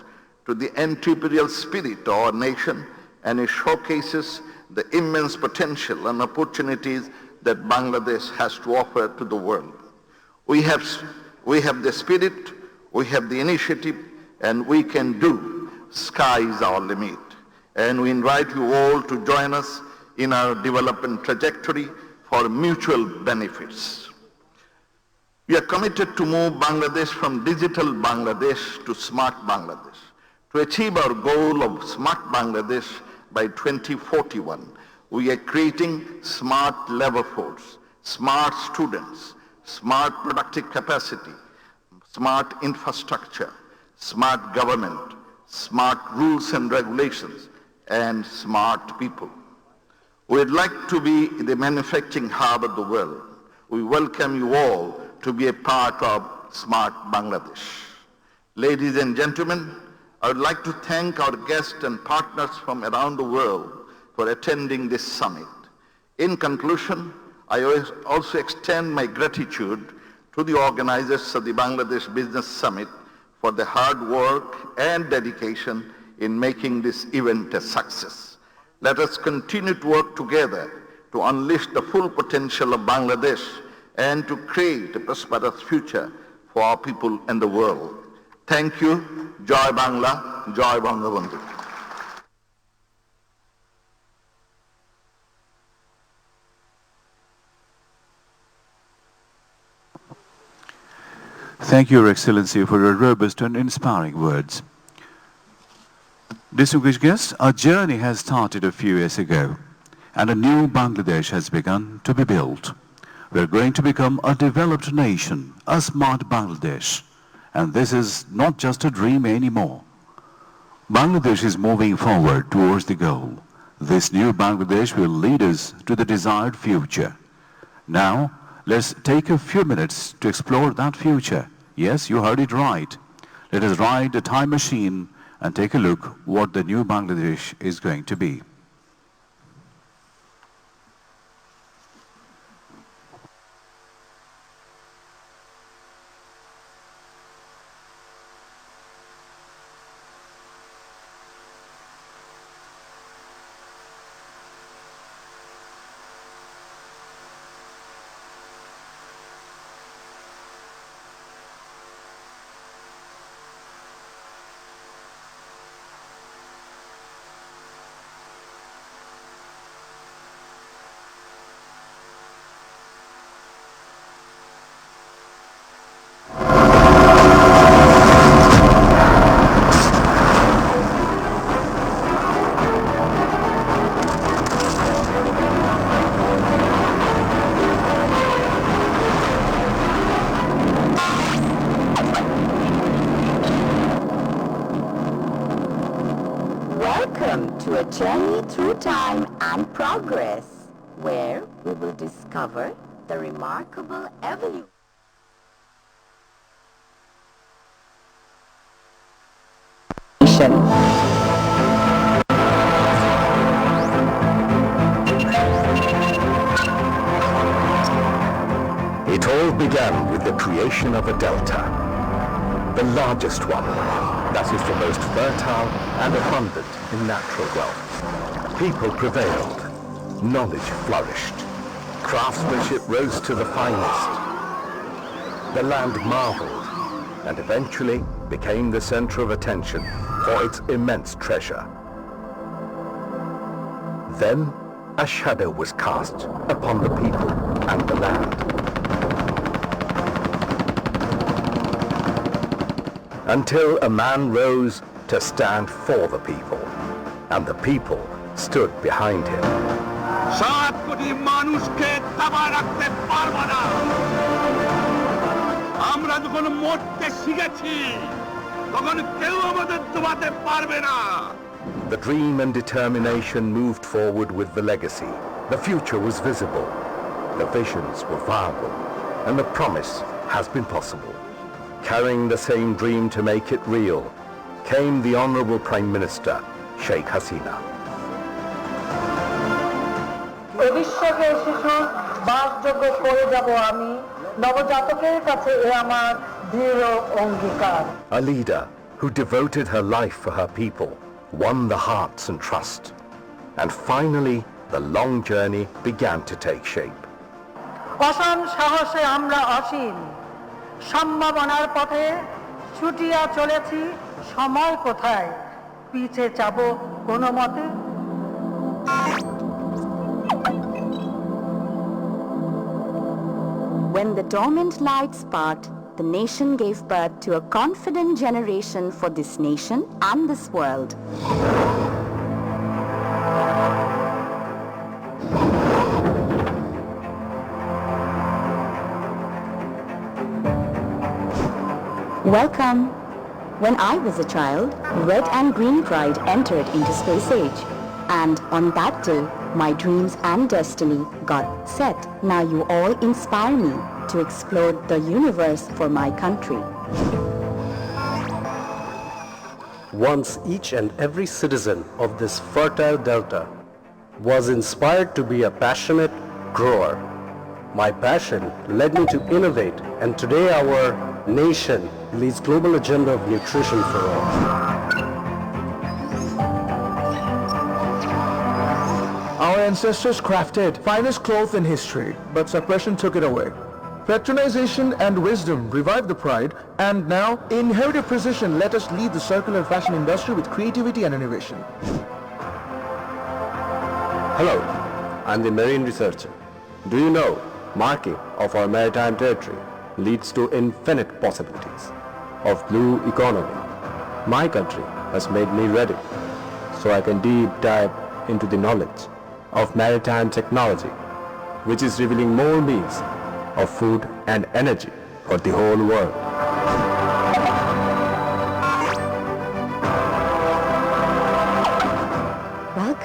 to the entrepreneurial spirit of our nation, and it showcases the immense potential and opportunities that Bangladesh has to offer to the world. We have the spirit, we have the initiative, and we can do. Sky is our limit. And we invite you all to join us in our development trajectory for mutual benefits. We are committed to move Bangladesh from digital Bangladesh to smart Bangladesh. To achieve our goal of smart Bangladesh by 2041, we are creating smart labor force, smart students, smart productive capacity, smart infrastructure, smart government, smart rules and regulations, and smart people. We'd like to be the manufacturing hub of the world. We welcome you all to be a part of Smart Bangladesh. Ladies and gentlemen, I would like to thank our guests and partners from around the world for attending this summit. In conclusion, I also extend my gratitude to the organizers of the Bangladesh Business Summit for the hard work and dedication in making this event a success. Let us continue to work together to unleash the full potential of Bangladesh and to create a prosperous future for our people and the world. Thank you. Joy Bangla, Joy Bangabandhu. Thank you, Your Excellency, for your robust and inspiring words. Distinguished guests, our journey has started a few years ago, and a new Bangladesh has begun to be built. We are going to become a developed nation, a smart Bangladesh, and this is not just a dream anymore. Bangladesh is moving forward towards the goal. This new Bangladesh will lead us to the desired future. Now, let's take a few minutes to explore that future. Yes, you heard it right. Let us ride a time machine and take a look what the new Bangladesh is going to be. Welcome to a journey through time and progress, where we will discover the remarkable evolution. It all began with the creation of a delta, the largest one, that is the most fertile and abundant in natural wealth. People prevailed, knowledge flourished, craftsmanship rose to the finest. The land marveled and eventually became the center of attention for its immense treasure. Then a shadow was cast upon the people and the land. Until a man rose to stand for the people, and the people stood behind him. The dream and determination moved forward with the legacy. The future was visible, the visions were viable, and the promise has been possible. carrying the same dream to make it real, came the Honorable Prime Minister, Sheikh Hasina. ভবিষ্যতে শিশুর বাসযোগ্য করে যাব আমি নবজাতকের কাছে এ আমার দৃঢ় অঙ্গীকার A leader who devoted her life for her people, won the hearts and trust, and finally the long journey began to take shape. অসম সাহসে আমরা অসীম সম্ভাবনার পথে ছুটিয়া চলেছি সময় কোথায় পিছে যাব কোনো মতে When the dormant light sparked, the nation gave birth to a confident generation for this nation and this world. Welcome. When I was a child, red and green pride entered into space age. And on that day, my dreams and destiny got set. Now you all inspire me to explore the universe for my country. Once each and every citizen of this fertile delta was inspired to be a passionate grower. My passion led me to innovate, and today our nation leads global agenda of nutrition for all. Our ancestors crafted finest cloth in history, but suppression took it away. Patronization and wisdom revived the pride, and now, in inherited precision, let us lead the circular fashion industry with creativity and innovation. Hello, I'm the marine researcher. Do you know, marking of our maritime territory leads to infinite possibilities of blue economy. My country has made me ready, so I can deep dive into the knowledge of maritime technology, which is revealing more means of food and energy for the whole world.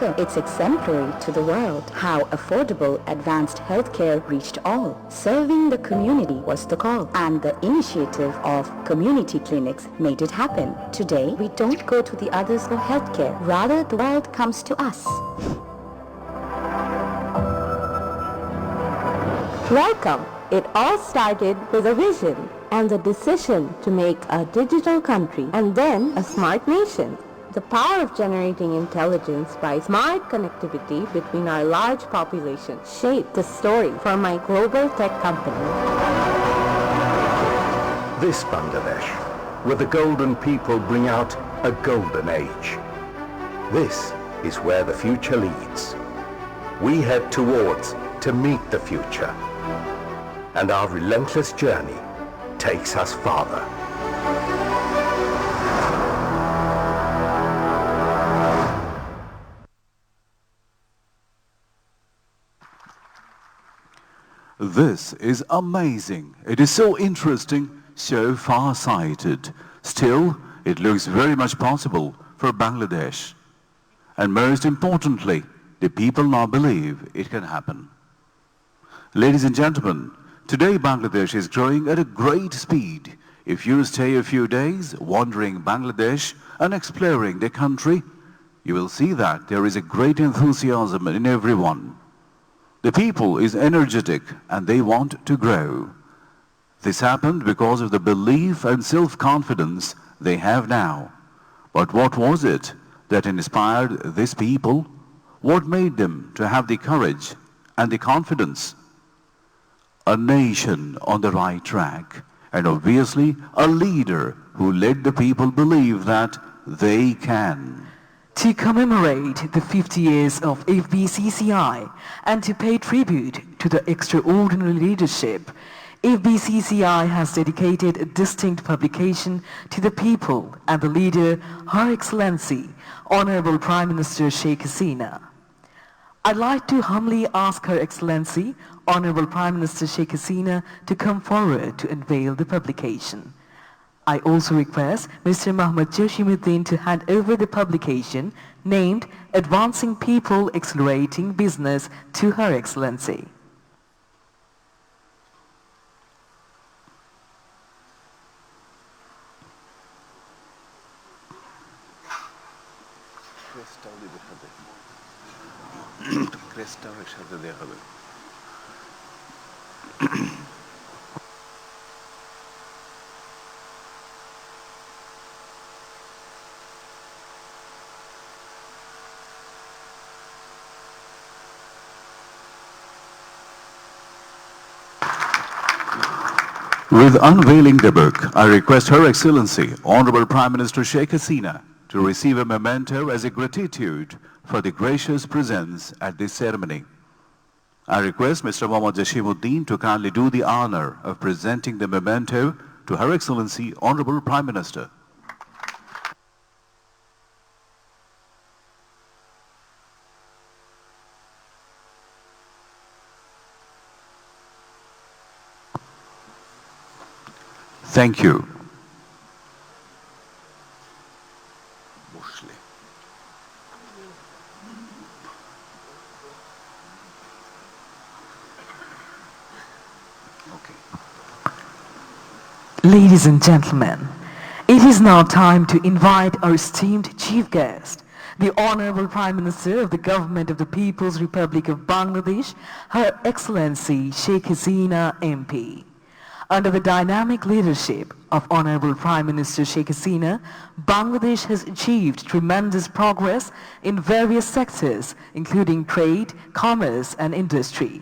Welcome. It's exemplary to the world how affordable advanced healthcare reached all. Serving the community was the call, and the initiative of community clinics made it happen. Today, we don't go to the others for healthcare. Rather, the world comes to us. Welcome. It all started with a vision and the decision to make a digital country and then a smart nation. The power of generating intelligence by smart connectivity between our large population shaped the story for my global tech company. This Bangladesh, where the golden people bring out a golden age. This is where the future leads. We head towards to meet the future, and our relentless journey takes us farther. This is amazing. It is so interesting, so far-sighted. Still, it looks very much possible for Bangladesh. And most importantly, the people now believe it can happen. Ladies and gentlemen, today Bangladesh is growing at a great speed. If you stay a few days wandering Bangladesh and exploring the country, you will see that there is a great enthusiasm in everyone. The people is energetic and they want to grow. This happened because of the belief and self-confidence they have now. But what was it that inspired these people? What made them to have the courage and the confidence? A nation on the right track, and obviously a leader who let the people believe that they can. To commemorate the 50 years of FBCCI and to pay tribute to the extraordinary leadership, FBCCI has dedicated a distinct publication to the people and the leader, Her Excellency, Honorable Prime Minister Sheikh Hasina. I'd like to humbly ask Her Excellency, Honorable Prime Minister Sheikh Hasina, to come forward to unveil the publication. I also request Mr. Mohammad Joshimuddin to hand over the publication named Advancing People Accelerating Business to Her Excellency. ক্রেস্টটাও দিতে হবে, ক্রেস্টটাও একসাথে দেওয়া হবে। With unveiling the book, I request Her Excellency, Honorable Prime Minister Sheikh Hasina, to receive a memento as a gratitude for the gracious presence at this ceremony. I request Mr. Mohammad Jashimuddin to kindly do the honor of presenting the memento to Her Excellency, Honorable Prime Minister. Thank you. Ladies and gentlemen, it is now time to invite our esteemed chief guest, the Honorable Prime Minister of the Government of the People's Republic of Bangladesh, Her Excellency Sheikh Hasina MP. Under the dynamic leadership of Honorable Prime Minister Sheikh Hasina, Bangladesh has achieved tremendous progress in various sectors, including trade, commerce, and industry.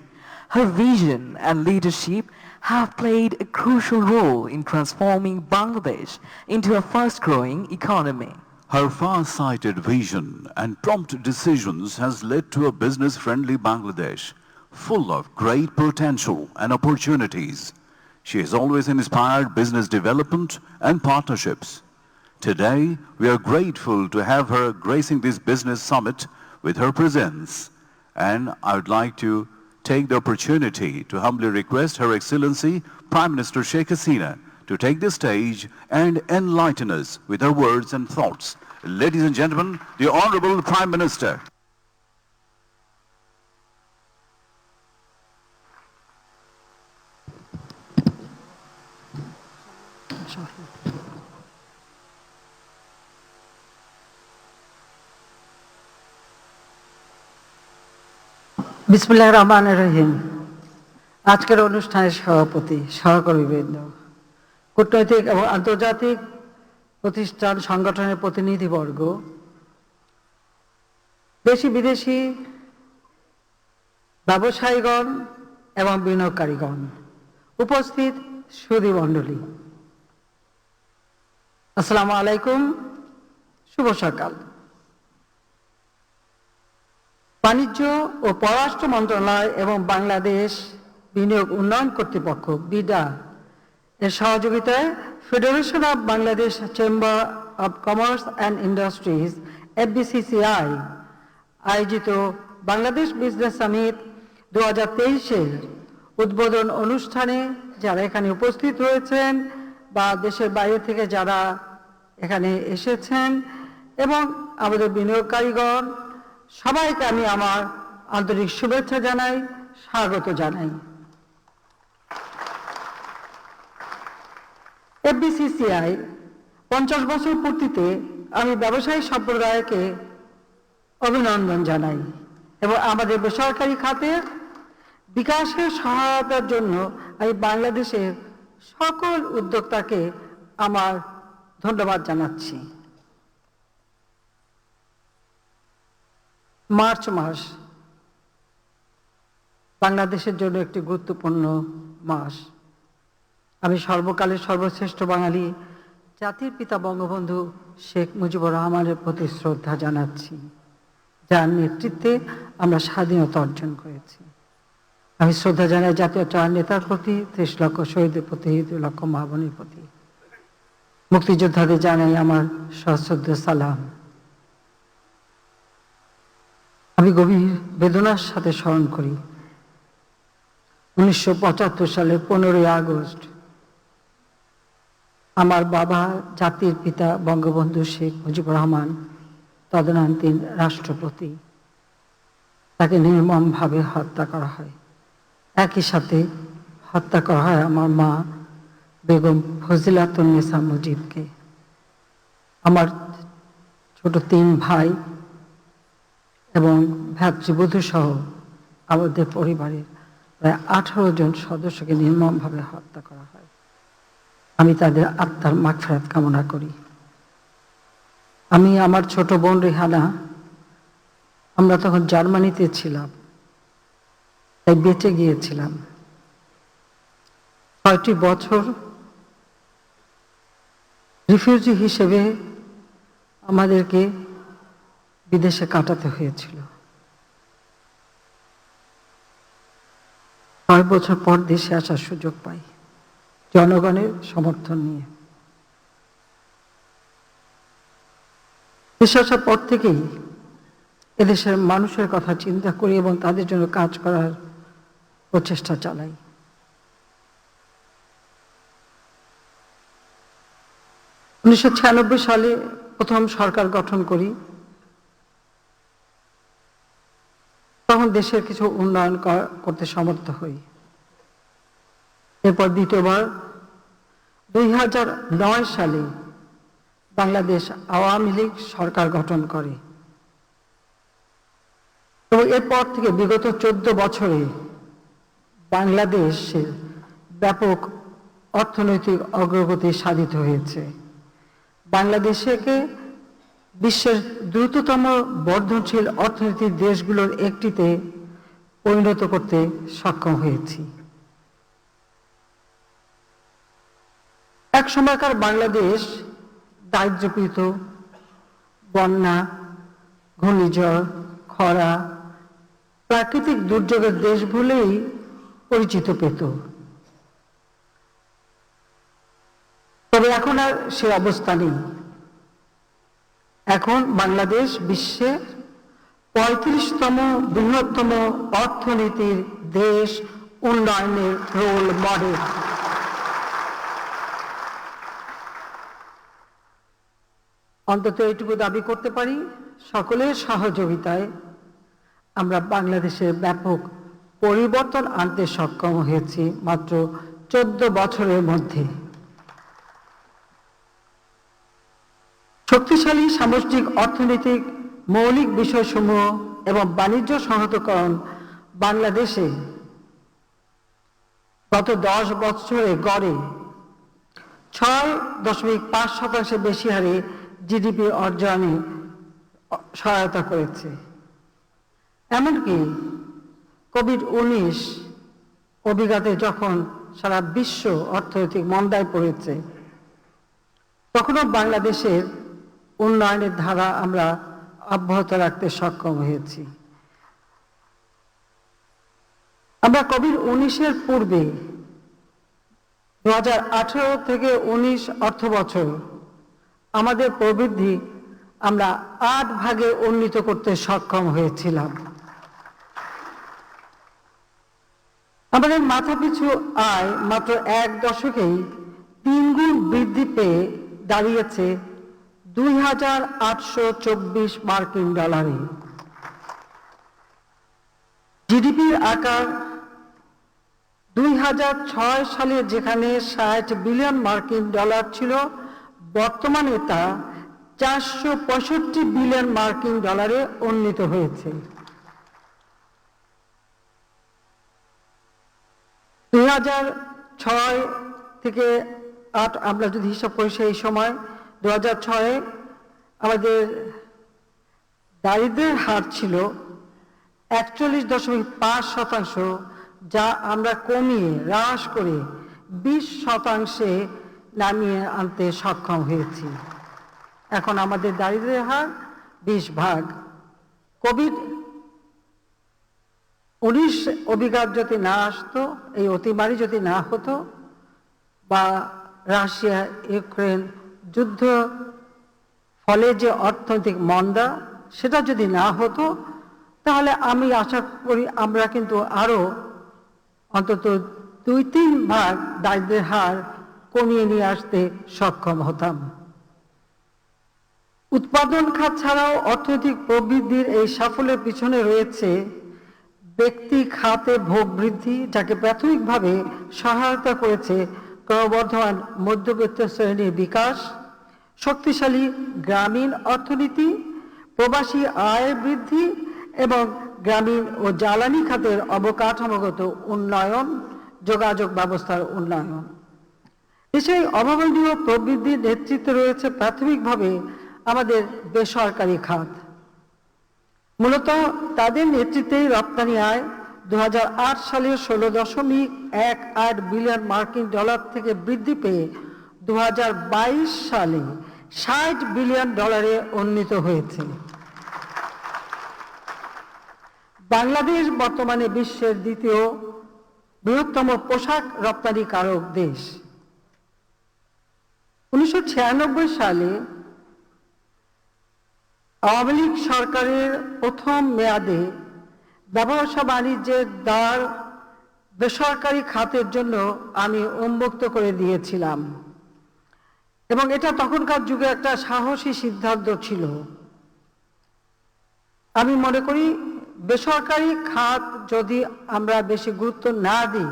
Her vision and leadership have played a crucial role in transforming Bangladesh into a fast-growing economy. Her far-sighted vision and prompt decisions has led to a business-friendly Bangladesh, full of great potential and opportunities. She has always inspired business development and partnerships. Today, we are grateful to have her gracing this business summit with her presence, and I would like to take the opportunity to humbly request Her Excellency Prime Minister Sheikh Hasina to take the stage and enlighten us with her words and thoughts. Ladies and gentlemen, the Honorable Prime Minister. বিসমিল্লাহির রহমানির রহিম। আজকের অনুষ্ঠানের সভাপতি, সহকর্মীবৃন্দ, কূটনৈতিক এবং আন্তর্জাতিক প্রতিষ্ঠান সংগঠনের প্রতিনিধিবর্গ, দেশি বিদেশি ব্যবসায়ীগণ এবং বিনিয়োগকারীগণ, উপস্থিত সুধীমণ্ডলী, আসসালামু আলাইকুম, শুভ সকাল। বাণিজ্য ও পররাষ্ট্র মন্ত্রণালয় এবং বাংলাদেশ বিনিয়োগ উন্নয়ন কর্তৃপক্ষ বিডা এর সহযোগিতায় federation of Bangladesh chamber of commerce and industries FBCCI আয়োজিত বাংলাদেশ বিজনেস সামিট 2023-এর উদ্বোধন অনুষ্ঠানে যারা এখানে উপস্থিত হয়েছেন বা দেশের বাইরে থেকে যারা এখানে এসেছেন এবং আমাদের বিনিয়োগকারীগণ, সবাইকে আমি আমার আন্তরিক শুভেচ্ছা জানাই, স্বাগত জানাই। FBCCI 50 বছর পূর্তিতে আমি ব্যবসায়ী সম্প্রদায়কে অভিনন্দন জানাই এবং আমাদের বেসরকারি খাতের বিকাশের সহায়তার জন্য আমি বাংলাদেশের সকল উদ্যোক্তাকে আমার ধন্যবাদ জানাচ্ছি। মার্চ মাস বাংলাদেশের জন্য একটি গুরুত্বপূর্ণ মাস। আমি সর্বকালের সর্বশ্রেষ্ঠ বাঙালি জাতির পিতা বঙ্গবন্ধু শেখ মুজিবুর রহমানের প্রতি শ্রদ্ধা জানাচ্ছি, যার নেতৃত্বে আমরা স্বাধীনতা অর্জন করেছি। আমি শ্রদ্ধা জানাই জাতীয়তাবাদী নেতার প্রতি, 30 লক্ষ শহীদের প্রতি, 2 লক্ষ মা বোনের প্রতি। মুক্তিযোদ্ধাদের জানাই আমার সশ্রদ্ধ সালাম। আমি গভীর বেদনার সাথে স্মরণ করি 1975 সালের 15ই আগস্ট আমার বাবা জাতির পিতা বঙ্গবন্ধু শেখ মুজিবুর রহমান, তদানীন্তন রাষ্ট্রপতি, তাকে নির্মমভাবে হত্যা করা হয়। একই সাথে হত্যা করা হয় আমার মা বেগম ফজিলাতুন্নেসা মুজিবকে। আমার ছোট 3 ভাই এবং ভ্রাতৃবধূ সহ আমাদের পরিবারের প্রায় 18 জন সদস্যকে নির্মমভাবে হত্যা করা হয়। আমি তাদের আত্মার মাগফিরাত কামনা করি। আমি আমার ছোট বোন রেহানা, আমরা তখন জার্মানিতে ছিলাম, তাই বেঁচে গিয়েছিলাম। 6টি বছর রিফিউজি হিসেবে আমাদেরকে বিদেশে কাটাতে হয়েছিল। 6 বছর পর দেশে আসার সুযোগ পাই জনগণের সমর্থন নিয়ে। দেশে আসার পর থেকেই এদেশের মানুষের কথা চিন্তা করি এবং তাদের জন্য কাজ করার প্রচেষ্টা চালাই। উনিশশো 96 সালে প্রথম সরকার গঠন করি। তখন দেশের কিছু উন্নয়ন করতে সমর্থ হই। এরপর দ্বিতীয়বার 2009 সালে বাংলাদেশ আওয়ামী লীগ সরকার গঠন করে এবং এরপর থেকে বিগত 14 বছরে বাংলাদেশের ব্যাপক অর্থনৈতিক অগ্রগতি সাধিত হয়েছে। বাংলাদেশকে বিশ্বের দ্রুততম বর্ধনশীল অর্থনীতির দেশগুলোর একটিতে পরিণত করতে সক্ষম হয়েছি। এক সময়কার বাংলাদেশ দারিদ্র্যপীড়িত, বন্যা, ঘূর্ণিঝড়, খরা, প্রাকৃতিক দুর্যোগের দেশ বলেই পরিচিত পেত। তবে এখন আর সে অবস্থা নেই। এখন বাংলাদেশ বিশ্বের 35তম বৃহত্তম অর্থনীতির দেশ, উন্নয়নের রোল মডেল। অন্তত এইটুকু দাবি করতে পারি, সকলের সহযোগিতায় আমরা বাংলাদেশের ব্যাপক পরিবর্তন আনতে সক্ষম হয়েছি মাত্র 14 বছরের মধ্যে। শক্তিশালী সামষ্টিক অর্থনৈতিক মৌলিক বিষয়সমূহ এবং বাণিজ্য সংহতকরণ বাংলাদেশে গত 10 বছরে গড়ে 6.5% বেশি হারে জিডিপি অর্জনে সহায়তা করেছে। এমনকি কোভিড-19 অভিঘাতে যখন সারা বিশ্ব অর্থনৈতিক মন্দায় পড়েছে, তখনও বাংলাদেশের উন্নয়নের ধারা আমরা অব্যাহত রাখতে সক্ষম হয়েছি। আমরা কোভিড-19 পূর্বে 2018 থেকে 19 অর্থ বছর আমাদের প্রবৃদ্ধি আমরা 8 ভাগে উন্নীত করতে সক্ষম হয়েছিলাম। আমাদের মাথাপিছু আয় মাত্র 1 দশকেই 3 গুণ বৃদ্ধি পেয়ে দাঁড়িয়েছে $2,824 মার্কিন ডলারে। জিডিপির আকার 2006 সালে যেখানে 60 বিলিয়ন মার্কিন ডলার ছিল, বর্তমানে তা 465 বিলিয়ন মার্কিন ডলারে উন্নীত হয়েছে। 2006 থেকে 8 আমরা যদি হিসাব করি, সেই সময় 2006 আমাদের দারিদ্র্যের হার ছিল 41.5%, যা আমরা কমিয়ে হ্রাস করে 20% নামিয়ে আনতে সক্ষম হয়েছি। এখন আমাদের দারিদ্র্যের হার 20%। কোভিড-19 অভিঘাত যদি না আসতো, এই অতিমারি যদি না হতো, বা রাশিয়া ইউক্রেন যুদ্ধ ফলে যে অর্থনৈতিক মন্দা, সেটা যদি না হতো, তাহলে আমি আশা করি আমরা কিন্তু আরো অন্তত 2-3 ভাগ দারিদ্র্যের হার কমিয়ে নিয়ে আসতে সক্ষম হতাম। উৎপাদন খাত ছাড়াও অর্থনৈতিক প্রবৃদ্ধির এই সাফল্যের পিছনে রয়েছে ব্যক্তি খাতে ভোগ বৃদ্ধি, যাকে প্রাথমিকভাবে সহায়তা করেছে ক্রমবর্ধমান মধ্যবিত্ত শ্রেণীর বিকাশ, শক্তিশালী গ্রামীণ অর্থনীতি, প্রবাসী আয়ের বৃদ্ধি এবং গ্রামীণ ও জ্বালানি খাতের অবকাঠামোগত উন্নয়ন, যোগাযোগ ব্যবস্থার উন্নয়ন। দেশের অভাবনীয় প্রবৃদ্ধির নেতৃত্বে রয়েছে প্রাথমিকভাবে আমাদের বেসরকারি খাত। মূলত তাদের নেতৃত্বেই রপ্তানি আয় 2008 সালে 16.18 বিলিয়ন মার্কিন ডলার থেকে বৃদ্ধি পেয়ে 2022 সালে 60 বিলিয়ন ডলারে উন্নীত হয়েছে। বাংলাদেশ বর্তমানে বিশ্বের দ্বিতীয় বৃহত্তম পোশাক রপ্তানিকারক দেশ। 1996 সালে আওয়ামী লীগ সরকারের প্রথম মেয়াদে ব্যবসা বাণিজ্যের দ্বার বেসরকারি খাতের জন্য আমি উন্মুক্ত করে দিয়েছিলাম এবং এটা তখনকার যুগে একটা সাহসী সিদ্ধান্ত ছিল। আমি মনে করি বেসরকারি খাত যদি আমরা বেশি গুরুত্ব না দিই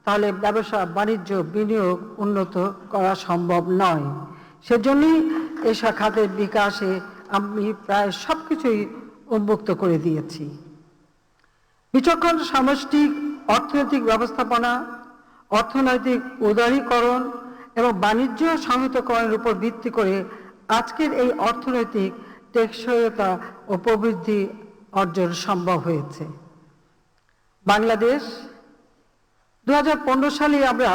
তাহলে ব্যবসা বাণিজ্য বিনিয়োগ উন্নত করা সম্ভব নয়। সেজন্যই এই খাতের বিকাশে আমি প্রায় সবকিছুই উন্মুক্ত করে দিয়েছি। বিচক্ষণ সামষ্টিক অর্থনৈতিক ব্যবস্থাপনা, অর্থনৈতিক উদারীকরণ এবং বাণিজ্য সংহতকরণের উপর ভিত্তি করে আজকের এই অর্থনৈতিক টেকসইতা ও প্রবৃদ্ধি অর্জন সম্ভব হয়েছে। বাংলাদেশ 2015 সালে আমরা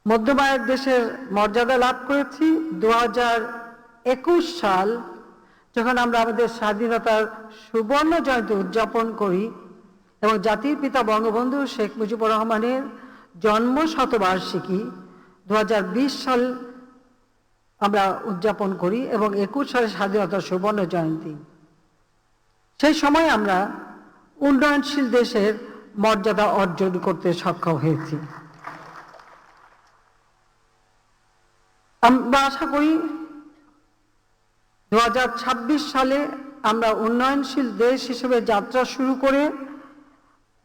মধ্যম আয়ের দেশের মর্যাদা লাভ করেছি। 2021 সাল যখন আমরা আমাদের স্বাধীনতার সুবর্ণ জয়ন্তী উদযাপন করি এবং জাতির পিতা বঙ্গবন্ধু শেখ মুজিবুর রহমানের জন্ম শতবার্ষিকী 2020 সাল আমরা উদযাপন করি এবং 21 সালে স্বাধীনতার সুবর্ণ জয়ন্তী। সেই সময় আমরা উন্নয়নশীল দেশের মর্যাদা অর্জন করতে সক্ষম হয়েছি। আমরা আশা করি 2026 সালে আমরা উন্নয়নশীল দেশ হিসেবে যাত্রা শুরু করে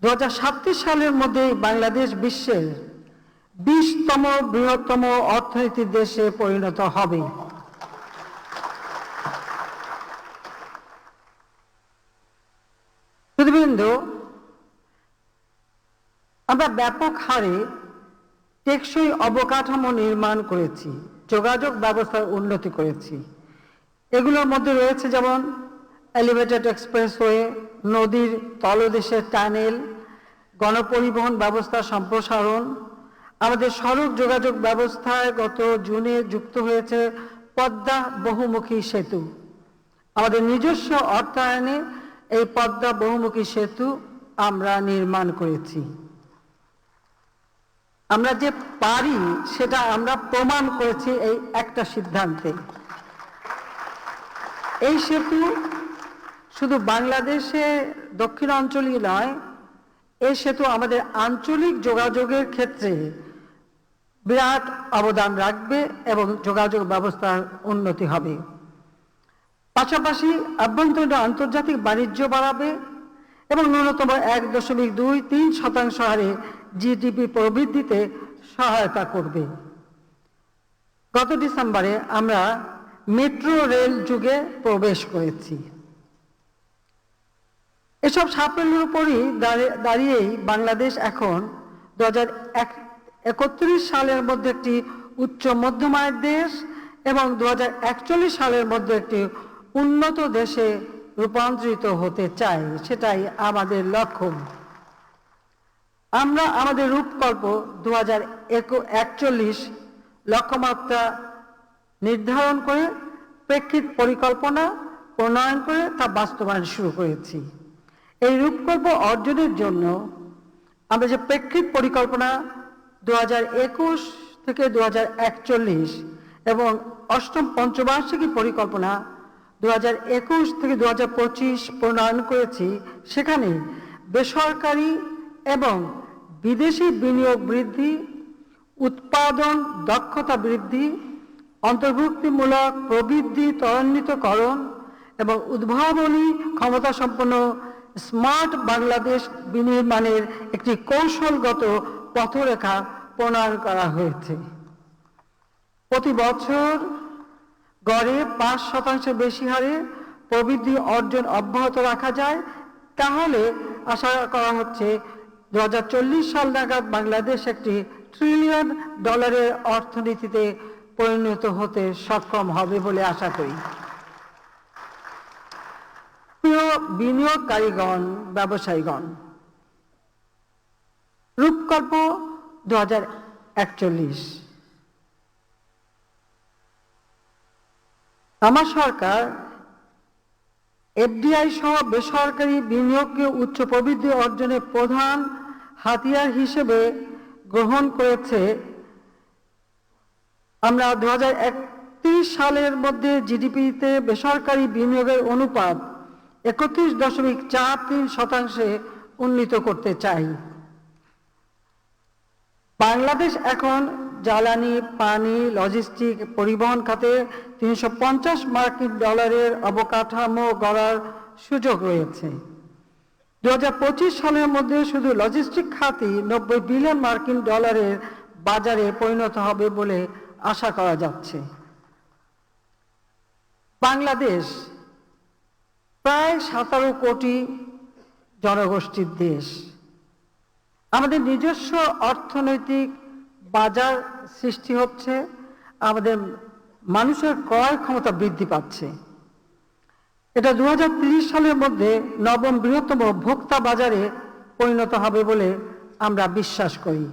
2037 সালের মধ্যে বাংলাদেশ বিশ্বের 20তম বৃহত্তম অর্থনীতির দেশে পরিণত হবে। সুধীবৃন্দ, আমরা ব্যাপক হারে টেকসই অবকাঠামো নির্মাণ করেছি, যোগাযোগ ব্যবস্থার উন্নতি করেছি। এগুলোর মধ্যে রয়েছে যেমন এলিভেটেড এক্সপ্রেসওয়ে, নদীর তলদেশের টানেল, গণপরিবহন ব্যবস্থা সম্প্রসারণ। আমাদের সড়ক যোগাযোগ ব্যবস্থায় গত জুনে যুক্ত হয়েছে পদ্মা বহুমুখী সেতু। আমাদের নিজস্ব অর্থায়নে এই পদ্মা বহুমুখী সেতু আমরা নির্মাণ করেছি। আমরা যে পারি সেটা আমরা প্রমাণ করেছি এই একটা সিদ্ধান্তে। এই সেতু শুধু বাংলাদেশে দক্ষিণাঞ্চলই নয়, এই সেতু আমাদের আঞ্চলিক যোগাযোগের ক্ষেত্রে বিরাট অবদান রাখবে এবং যোগাযোগ ব্যবস্থার উন্নতি হবে। পাশাপাশি আভ্যন্তরীণ আন্তর্জাতিক বাণিজ্য বাড়াবে এবং ন্যূনতম 1.23% হারে জিডিপি প্রবৃদ্ধিতে সহায়তা করবে। গত ডিসেম্বরে আমরা মেট্রো রেল যুগে প্রবেশ করেছি। এসব সাফল্যের উপরই দাঁড়িয়েই বাংলাদেশ এখন 2031 সালের মধ্যে একটি উচ্চ মধ্যম আয়ের দেশ এবং 2041 সালের মধ্যে একটি উন্নত দেশে রূপান্তরিত হতে চাই। সেটাই আমাদের লক্ষ্য। আমরা আমাদের রূপকল্প 2041 লক্ষ্যমাত্রা নির্ধারণ করে প্রেক্ষিত পরিকল্পনা প্রণয়ন করে তা বাস্তবায়ন শুরু করেছি। এই রূপকল্প অর্জনের জন্য আমরা যে প্রেক্ষিত পরিকল্পনা 2021 থেকে 2041 এবং অষ্টম পঞ্চবার্ষিকী পরিকল্পনা 2021 থেকে 2025 প্রণয়ন করেছি, সেখানে বেসরকারি এবং বিদেশি বিনিয়োগ বৃদ্ধি, উৎপাদন দক্ষতা বৃদ্ধি, অন্তর্ভুক্তিমূলক প্রবৃদ্ধি ত্বরান্বিতকরণ এবং উদ্ভাবনী ক্ষমতা সম্পন্ন স্মার্ট বাংলাদেশ বিনির্মাণের একটি কৌশলগত পথরেখা প্রণয়ন করা হয়েছে। প্রতি বছর গড়ে 5% বেশি হারে প্রবৃদ্ধি অর্জন অব্যাহত রাখা যায়, তাহলে আশা করা হচ্ছে 2040 সাল নাগাদ বাংলাদেশ একটি $1 ট্রিলিয়ন অর্থনীতিতে পরিণত হতে সক্ষম হবে বলে আশা করি। প্রিয় বিনিয়োগকারীগণ, ব্যবসায়ীগণ, রূপকল্প 2041, আমার সরকার এফডিআই সহ বেসরকারি বিনিয়োগকে উচ্চ প্রবৃদ্ধি অর্জনের প্রধান হাতিয়ার হিসেবে গ্রহণ করেছে। আমরা 2031 সালের মধ্যে জিডিপিতে বেসরকারি বিনিয়োগের অনুপাত 31.43% উন্নীত করতে চাই। বাংলাদেশ এখন জ্বালানি, পানি, লজিস্টিক, পরিবহন খাতে $350 মার্কিন অবকাঠামো গড়ার সুযোগ রয়েছে। 2025 সালের মধ্যে শুধু লজিস্টিক খাতই $90 বিলিয়ন মার্কিন বাজারে পরিণত হবে বলে আশা করা যাচ্ছে। বাংলাদেশ প্রায় 17 কোটি জনগোষ্ঠীর দেশ। আমাদের নিজস্ব অর্থনৈতিক বাজার সৃষ্টি হচ্ছে, আমাদের মানুষের ক্রয় ক্ষমতা বৃদ্ধি পাচ্ছে। এটা 2030 সালের মধ্যে নবম বৃহত্তম ভোক্তা বাজারে পরিণত হবে বলে আমরা বিশ্বাস করি।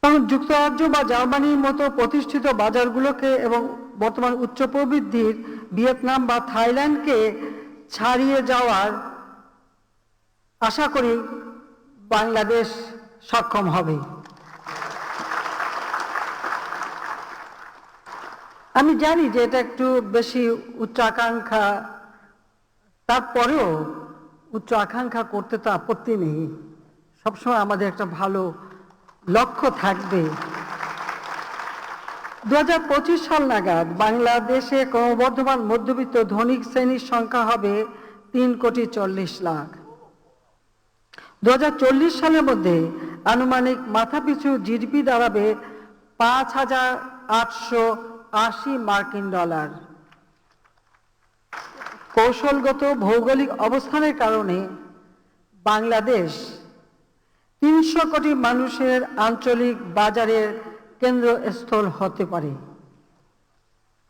কারণ যুক্তরাজ্য বা জার্মানির মতো প্রতিষ্ঠিত বাজারগুলোকে এবং বর্তমান উচ্চ প্রবৃদ্ধির ভিয়েতনাম বা থাইল্যান্ডকে ছাড়িয়ে যাওয়ার আশা করি বাংলাদেশ সক্ষম হবে। আমি জানি যে এটা একটু বেশি উচ্চ আকাঙ্ক্ষা, তারপরেও উচ্চ আকাঙ্ক্ষা করতে তো আপত্তি নেই। সবসময় আমাদের একটা ভালো লক্ষ্য থাকবে। 2025 সাল নাগাদ বাংলাদেশে ক্রমবর্ধমান মধ্যবিত্ত ধনিক শ্রেণীর সংখ্যা হবে 3,40,00,000। 2040 সালের মধ্যে আনুমানিক মাথাপিছু জিডিপি দাঁড়াবে $5,880 মার্কিন। কৌশলগত ভৌগোলিক অবস্থানের কারণে বাংলাদেশ 300 কোটি মানুষের আঞ্চলিক বাজারের কেন্দ্রস্থল হতে পারে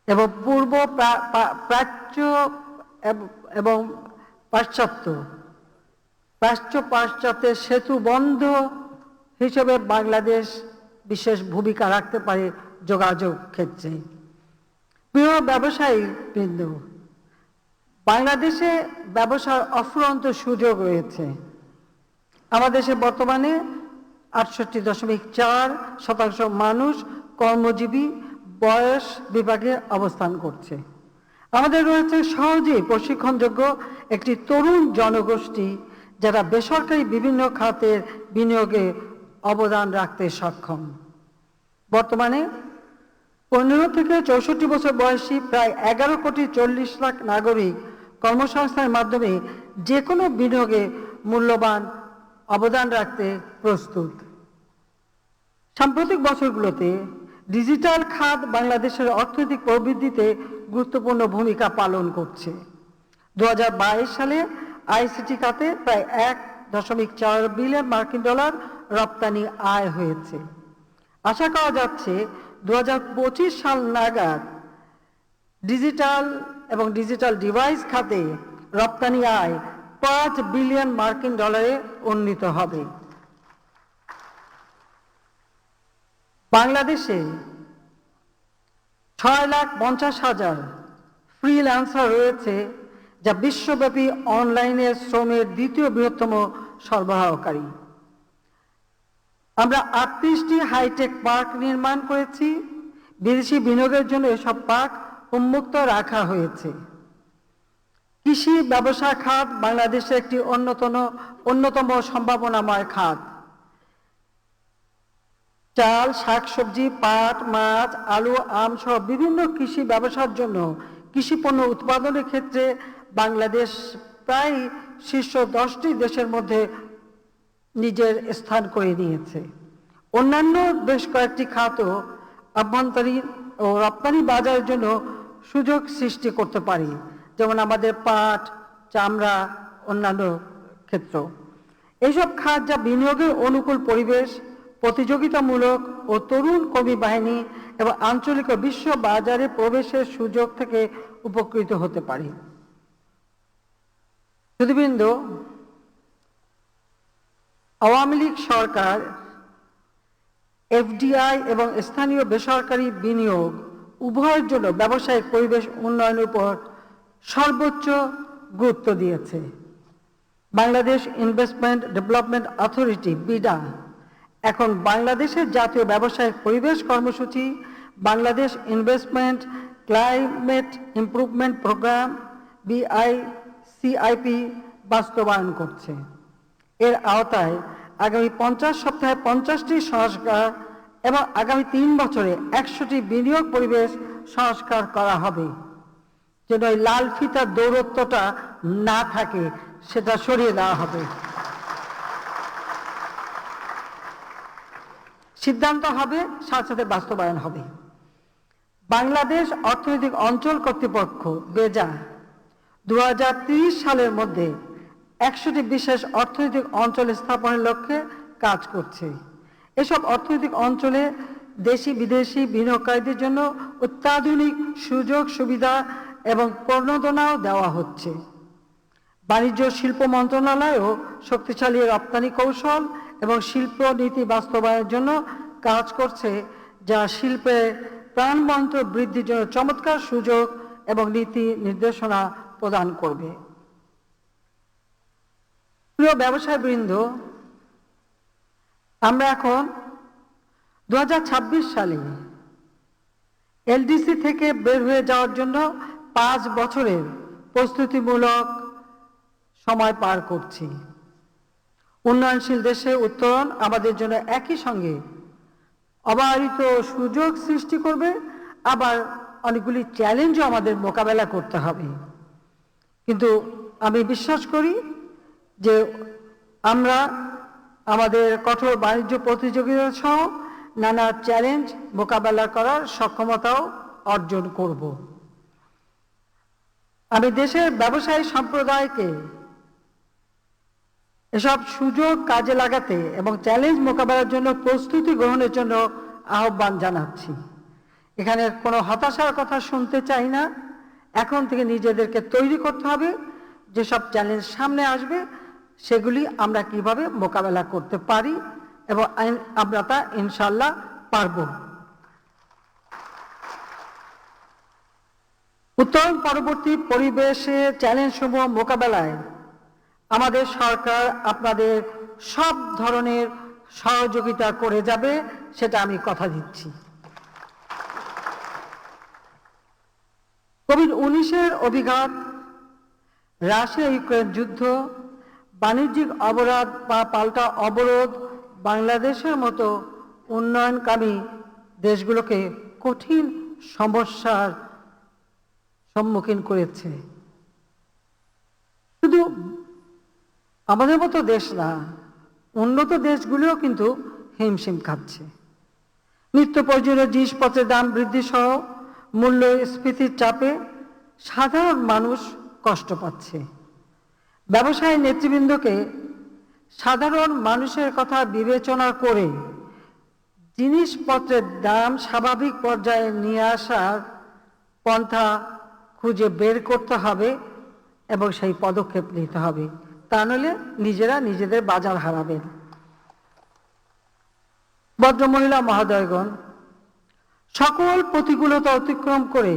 এবং পূর্ব প্রাচ্য এবং পাশ্চাত্যের সেতু বন্ধ হিসেবে বাংলাদেশ বিশেষ ভূমিকা রাখতে পারে যোগাযোগ ক্ষেত্রে। প্রিয় ব্যবসায়ী বৃন্দ, বাংলাদেশে ব্যবসার অফুরন্ত সুযোগ রয়েছে। আমাদের দেশে বর্তমানে 68.4% মানুষ কর্মজীবী বয়স বিভাগে অবস্থান করছে। আমাদের রয়েছে সহজেই প্রশিক্ষণযোগ্য একটি তরুণ জনগোষ্ঠী যারা বেসরকারি বিভিন্ন খাতের বিনিয়োগে অবদান রাখতে সক্ষম। বর্তমানে 15 থেকে 64 বছর বয়সী প্রায় 11,40,00,000 নাগরিক কর্মসংস্থানের মাধ্যমে যে কোনো বিনিয়োগে মূল্যবান অবদান রাখতে প্রস্তুত। সাম্প্রতিক বছরগুলোতে ডিজিটাল খাত বাংলাদেশের অর্থনৈতিক প্রবৃদ্ধিতে গুরুত্বপূর্ণ ভূমিকা পালন করছে। 2022 সালে আইসিটি খাতে প্রায় $1.4 বিলিয়ন মার্কিন রপ্তানি আয় হয়েছে। আশা করা যাচ্ছে 2025 সাল নাগাদ ডিজিটাল এবং ডিজিটাল ডিভাইস খাতে রপ্তানি আয় $5 বিলিয়ন মার্কিন উন্নীত হবে। বাংলাদেশে 6,50,000 ফ্রিল্যান্সার রয়েছে, যা বিশ্বব্যাপী অনলাইনে শ্রমের দ্বিতীয় বৃহত্তম সরবরাহকারী। আমরা 38টি হাইটেক পার্ক নির্মাণ করেছি। বিদেশি বিনিয়োগের জন্য এসব পার্ক উন্মুক্ত রাখা হয়েছে। কৃষি ব্যবসা খাত বাংলাদেশের একটি অন্যতম সম্ভাবনাময় খাত। চাল, শাকসবজি, পাট, মাছ, আলু, আম সহ বিভিন্ন কৃষি ব্যবসার জন্য কৃষি পণ্য উৎপাদনের ক্ষেত্রে বাংলাদেশ প্রায় শীর্ষ 10টি দেশের মধ্যে নিজের স্থান করে নিয়েছে। অন্যান্য বেশ কয়েকটি খাতও আভ্যন্তরীণ ও রপ্তানি বাজারের জন্য সুযোগ সৃষ্টি করতে পারি, যেমন আমাদের পাট, চামড়া, অন্যান্য ক্ষেত্র। এইসব খাত যা বিনিয়োগের অনুকূল পরিবেশ, প্রতিযোগিতামূলক ও তরুণ কর্মী বাহিনী এবং আঞ্চলিক ও বিশ্ব বাজারে প্রবেশের সুযোগ থেকে উপকৃত হতে পারি। সুধীবৃন্দ, আওয়ামী লীগ সরকার এফডিআই এবং স্থানীয় বেসরকারি বিনিয়োগ উভয়ের জন্য ব্যবসায়িক পরিবেশ উন্নয়নের উপর সর্বোচ্চ গুরুত্ব দিয়েছে। Bangladesh investment development authority BIDA এখন বাংলাদেশের জাতীয় ব্যবসায়িক পরিবেশ কর্মসূচি, Bangladesh investment climate improvement programme BICIP বাস্তবায়ন করছে। এর আওতায় আগামী 50 সপ্তাহে 50টি সংস্কার এবং আগামী 3 বছরে 100টি বিনিয়োগ পরিবেশ সংস্কার করা হবে, যেন ওই লাল ফিতার দৌরত্বটা না থাকে, সেটা সরিয়ে দেওয়া হবে। সিদ্ধান্ত হবে, সাথে সাথে বাস্তবায়ন হবে। বাংলাদেশ অর্থনৈতিক অঞ্চল কর্তৃপক্ষ বেজা 2030 সালের মধ্যে 100টি বিশেষ অর্থনৈতিক অঞ্চল স্থাপনের লক্ষ্যে কাজ করছে। এসব অর্থনৈতিক অঞ্চলে দেশি বিদেশি বিনিয়োগকারীদের জন্য অত্যাধুনিক সুযোগ সুবিধা এবং প্রণোদনাও দেওয়া হচ্ছে। বাণিজ্য শিল্প মন্ত্রণালয়ও শক্তিশালী রপ্তানি কৌশল এবং শিল্প নীতি বাস্তবায়নের জন্য কাজ করছে, যা শিল্পে প্রাণবন্ত বৃদ্ধির জন্য চমৎকার সুযোগ এবং নীতি নির্দেশনা প্রদান করবে। প্রিয় ব্যবসায়ীবৃন্দ, আমরা এখন 2026 সালে এলডিসি থেকে বের হয়ে যাওয়ার জন্য 5 বছরের প্রস্তুতিমূলক সময় পার করছি। উন্নয়নশীল দেশে উত্তরণ আমাদের জন্য একই সঙ্গে অবারিত সুযোগ সৃষ্টি করবে, আবার অনেকগুলি চ্যালেঞ্জও আমাদের মোকাবেলা করতে হবে। কিন্তু আমি বিশ্বাস করি যে আমরা আমাদের কঠোর বাণিজ্য প্রতিযোগিতা সহ নানা চ্যালেঞ্জ মোকাবেলা করার সক্ষমতাও অর্জন করব। আমি দেশের ব্যবসায়ী সম্প্রদায়কে এসব সুযোগ কাজে লাগাতে এবং চ্যালেঞ্জ মোকাবেলার জন্য প্রস্তুতি গ্রহণের জন্য আহ্বান জানাচ্ছি। এখানে কোনো হতাশার কথা শুনতে চাই না। এখন থেকে নিজেদেরকে তৈরি করতে হবে, যেসব চ্যালেঞ্জ সামনে আসবে সেগুলি আমরা কিভাবে মোকাবেলা করতে পারি, এবং আমরা তা ইনশাল্লাহ পারব। উত্তরণ পরবর্তী পরিবেশে চ্যালেঞ্জসমূহ মোকাবেলায় আমাদের সরকার আপনাদের সব ধরনের সহযোগিতা করে যাবে, সেটা আমি কথা দিচ্ছি। কোভিড-19 অভিঘাত, রাশিয়া ইউক্রেন যুদ্ধ, বাণিজ্যিক অবরোধ বা পাল্টা অবরোধ বাংলাদেশের মতো উন্নয়নকামী দেশগুলোকে কঠিন সমস্যার সম্মুখীন করেছে। শুধু আমাদের মতো দেশ না, উন্নত দেশগুলোও কিন্তু হিমশিম খাচ্ছে। নিত্য প্রয়োজনীয় জিনিসপত্রের দাম বৃদ্ধি সহ মূল্যস্ফীতির চাপে সাধারণ মানুষ কষ্ট পাচ্ছে। ব্যবসায়ী নেতৃবৃন্দকে সাধারণ মানুষের কথা বিবেচনা করে জিনিসপত্রের দাম স্বাভাবিক পর্যায়ে নিয়ে আসার পন্থা খুঁজে বের করতে হবে এবং সেই পদক্ষেপ নিতে হবে, তা নইলে নিজেরা নিজেদের বাজার হারাবেন। ভদ্রমহিলা মহোদয়গণ, সকল প্রতিকূলতা অতিক্রম করে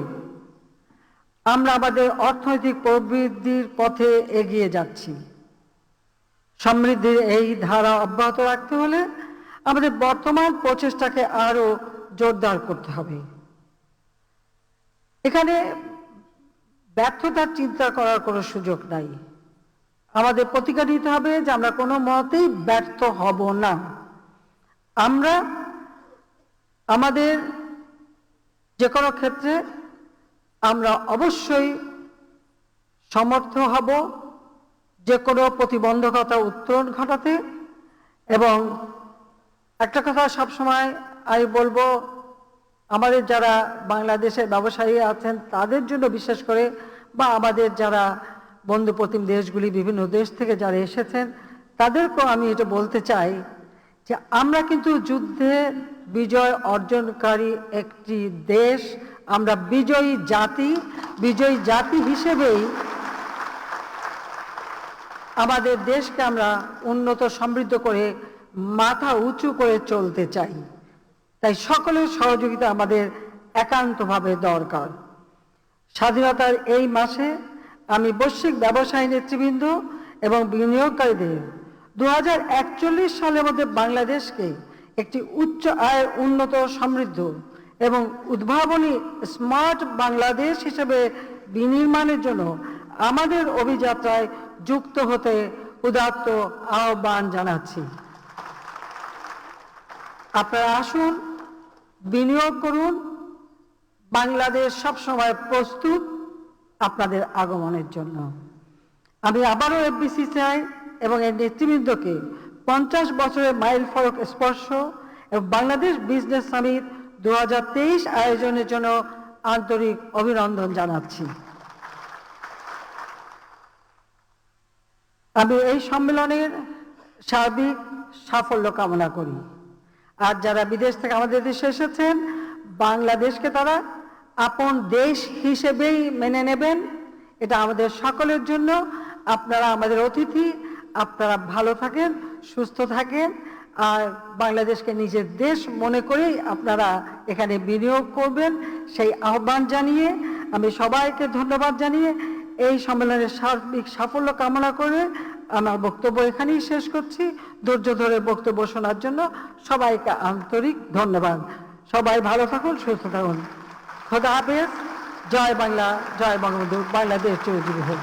আমরা আমাদের অর্থনৈতিক প্রবৃদ্ধির পথে এগিয়ে যাচ্ছি। সমৃদ্ধির এই ধারা অব্যাহত রাখতে হলে আমাদের বর্তমান প্রচেষ্টাকে আরো জোরদার করতে হবে। এখানে ব্যর্থতার চিন্তা করার কোনো সুযোগ নাই। আমাদের প্রতিজ্ঞা নিতে হবে যে আমরা কোনো মতেই ব্যর্থ হব না। আমরা আমাদের যে কোনো ক্ষেত্রে আমরা অবশ্যই সমর্থ হব যে কোনো প্রতিবন্ধকতা উত্তরণ ঘটাতে। এবং একটা কথা সবসময় আমি বলবো, আমাদের যারা বাংলাদেশের ব্যবসায়ী আছেন তাদের জন্য বিশেষ করে, বা আমাদের যারা বন্ধু প্রতিম দেশগুলি বিভিন্ন দেশ থেকে যারা এসেছেন তাদেরকেও আমি এটা বলতে চাই যে আমরা কিন্তু যুদ্ধে বিজয় অর্জনকারী একটি দেশ, আমরা বিজয়ী জাতি হিসেবেই আমাদের দেশকে আমরা উন্নত সমৃদ্ধ করে মাথা উঁচু করে চলতে চাই। তাই সকলের সহযোগিতা আমাদের একান্তভাবে দরকার। স্বাধীনতার এই মাসে আমি বৈশ্বিক ব্যবসায়ী নেতৃবৃন্দ এবং বিনিয়োগকারীদের 2041 সালের মধ্যে বাংলাদেশকে একটি উচ্চ আয়ের, উন্নত, সমৃদ্ধ এবং উদ্ভাবনী স্মার্ট বাংলাদেশ হিসেবে বিনির্মাণের জন্য আমাদের অভিযাত্রায় যুক্ত হতে উদাত্ত আহ্বান জানাচ্ছি। আপনারা আসুন, বিনিয়োগ করুন, বাংলাদেশ সবসময় প্রস্তুত আপনাদের আগমনের জন্য। আমি আবারও এফবিসিসিআই এবং এর নেতৃবৃন্দকে 50 বছরের মাইল ফলক স্পর্শ এবং বাংলাদেশ বিজনেস সামিট 2023 আয়োজনের জন্য আন্তরিক অভিনন্দন জানাচ্ছি। আমি এই সম্মেলনের সার্বিক সাফল্য কামনা করি। আর যারা বিদেশ থেকে আমাদের দেশে এসেছেন, বাংলাদেশকে তারা আপন দেশ হিসেবেই মেনে নেবেন, এটা আমাদের সকলের জন্য। আপনারা আমাদের অতিথি, আপনারা ভালো থাকেন, সুস্থ থাকেন, আর বাংলাদেশকে নিজের দেশ মনে করেই আপনারা এখানে বিনিয়োগ করবেন, সেই আহ্বান জানিয়ে আমি সবাইকে ধন্যবাদ জানিয়ে এই সম্মেলনের সার্বিক সাফল্য কামনা করে আমার বক্তব্য এখানেই শেষ করছি। ধৈর্য ধরে বক্তব্য শোনার জন্য সবাইকে আন্তরিক ধন্যবাদ। সবাই ভালো থাকুন, সুস্থ থাকুন। খোদা হাফেজ। জয় বাংলা, জয় বঙ্গবন্ধু, বাংলাদেশ চিরজীবী হোক।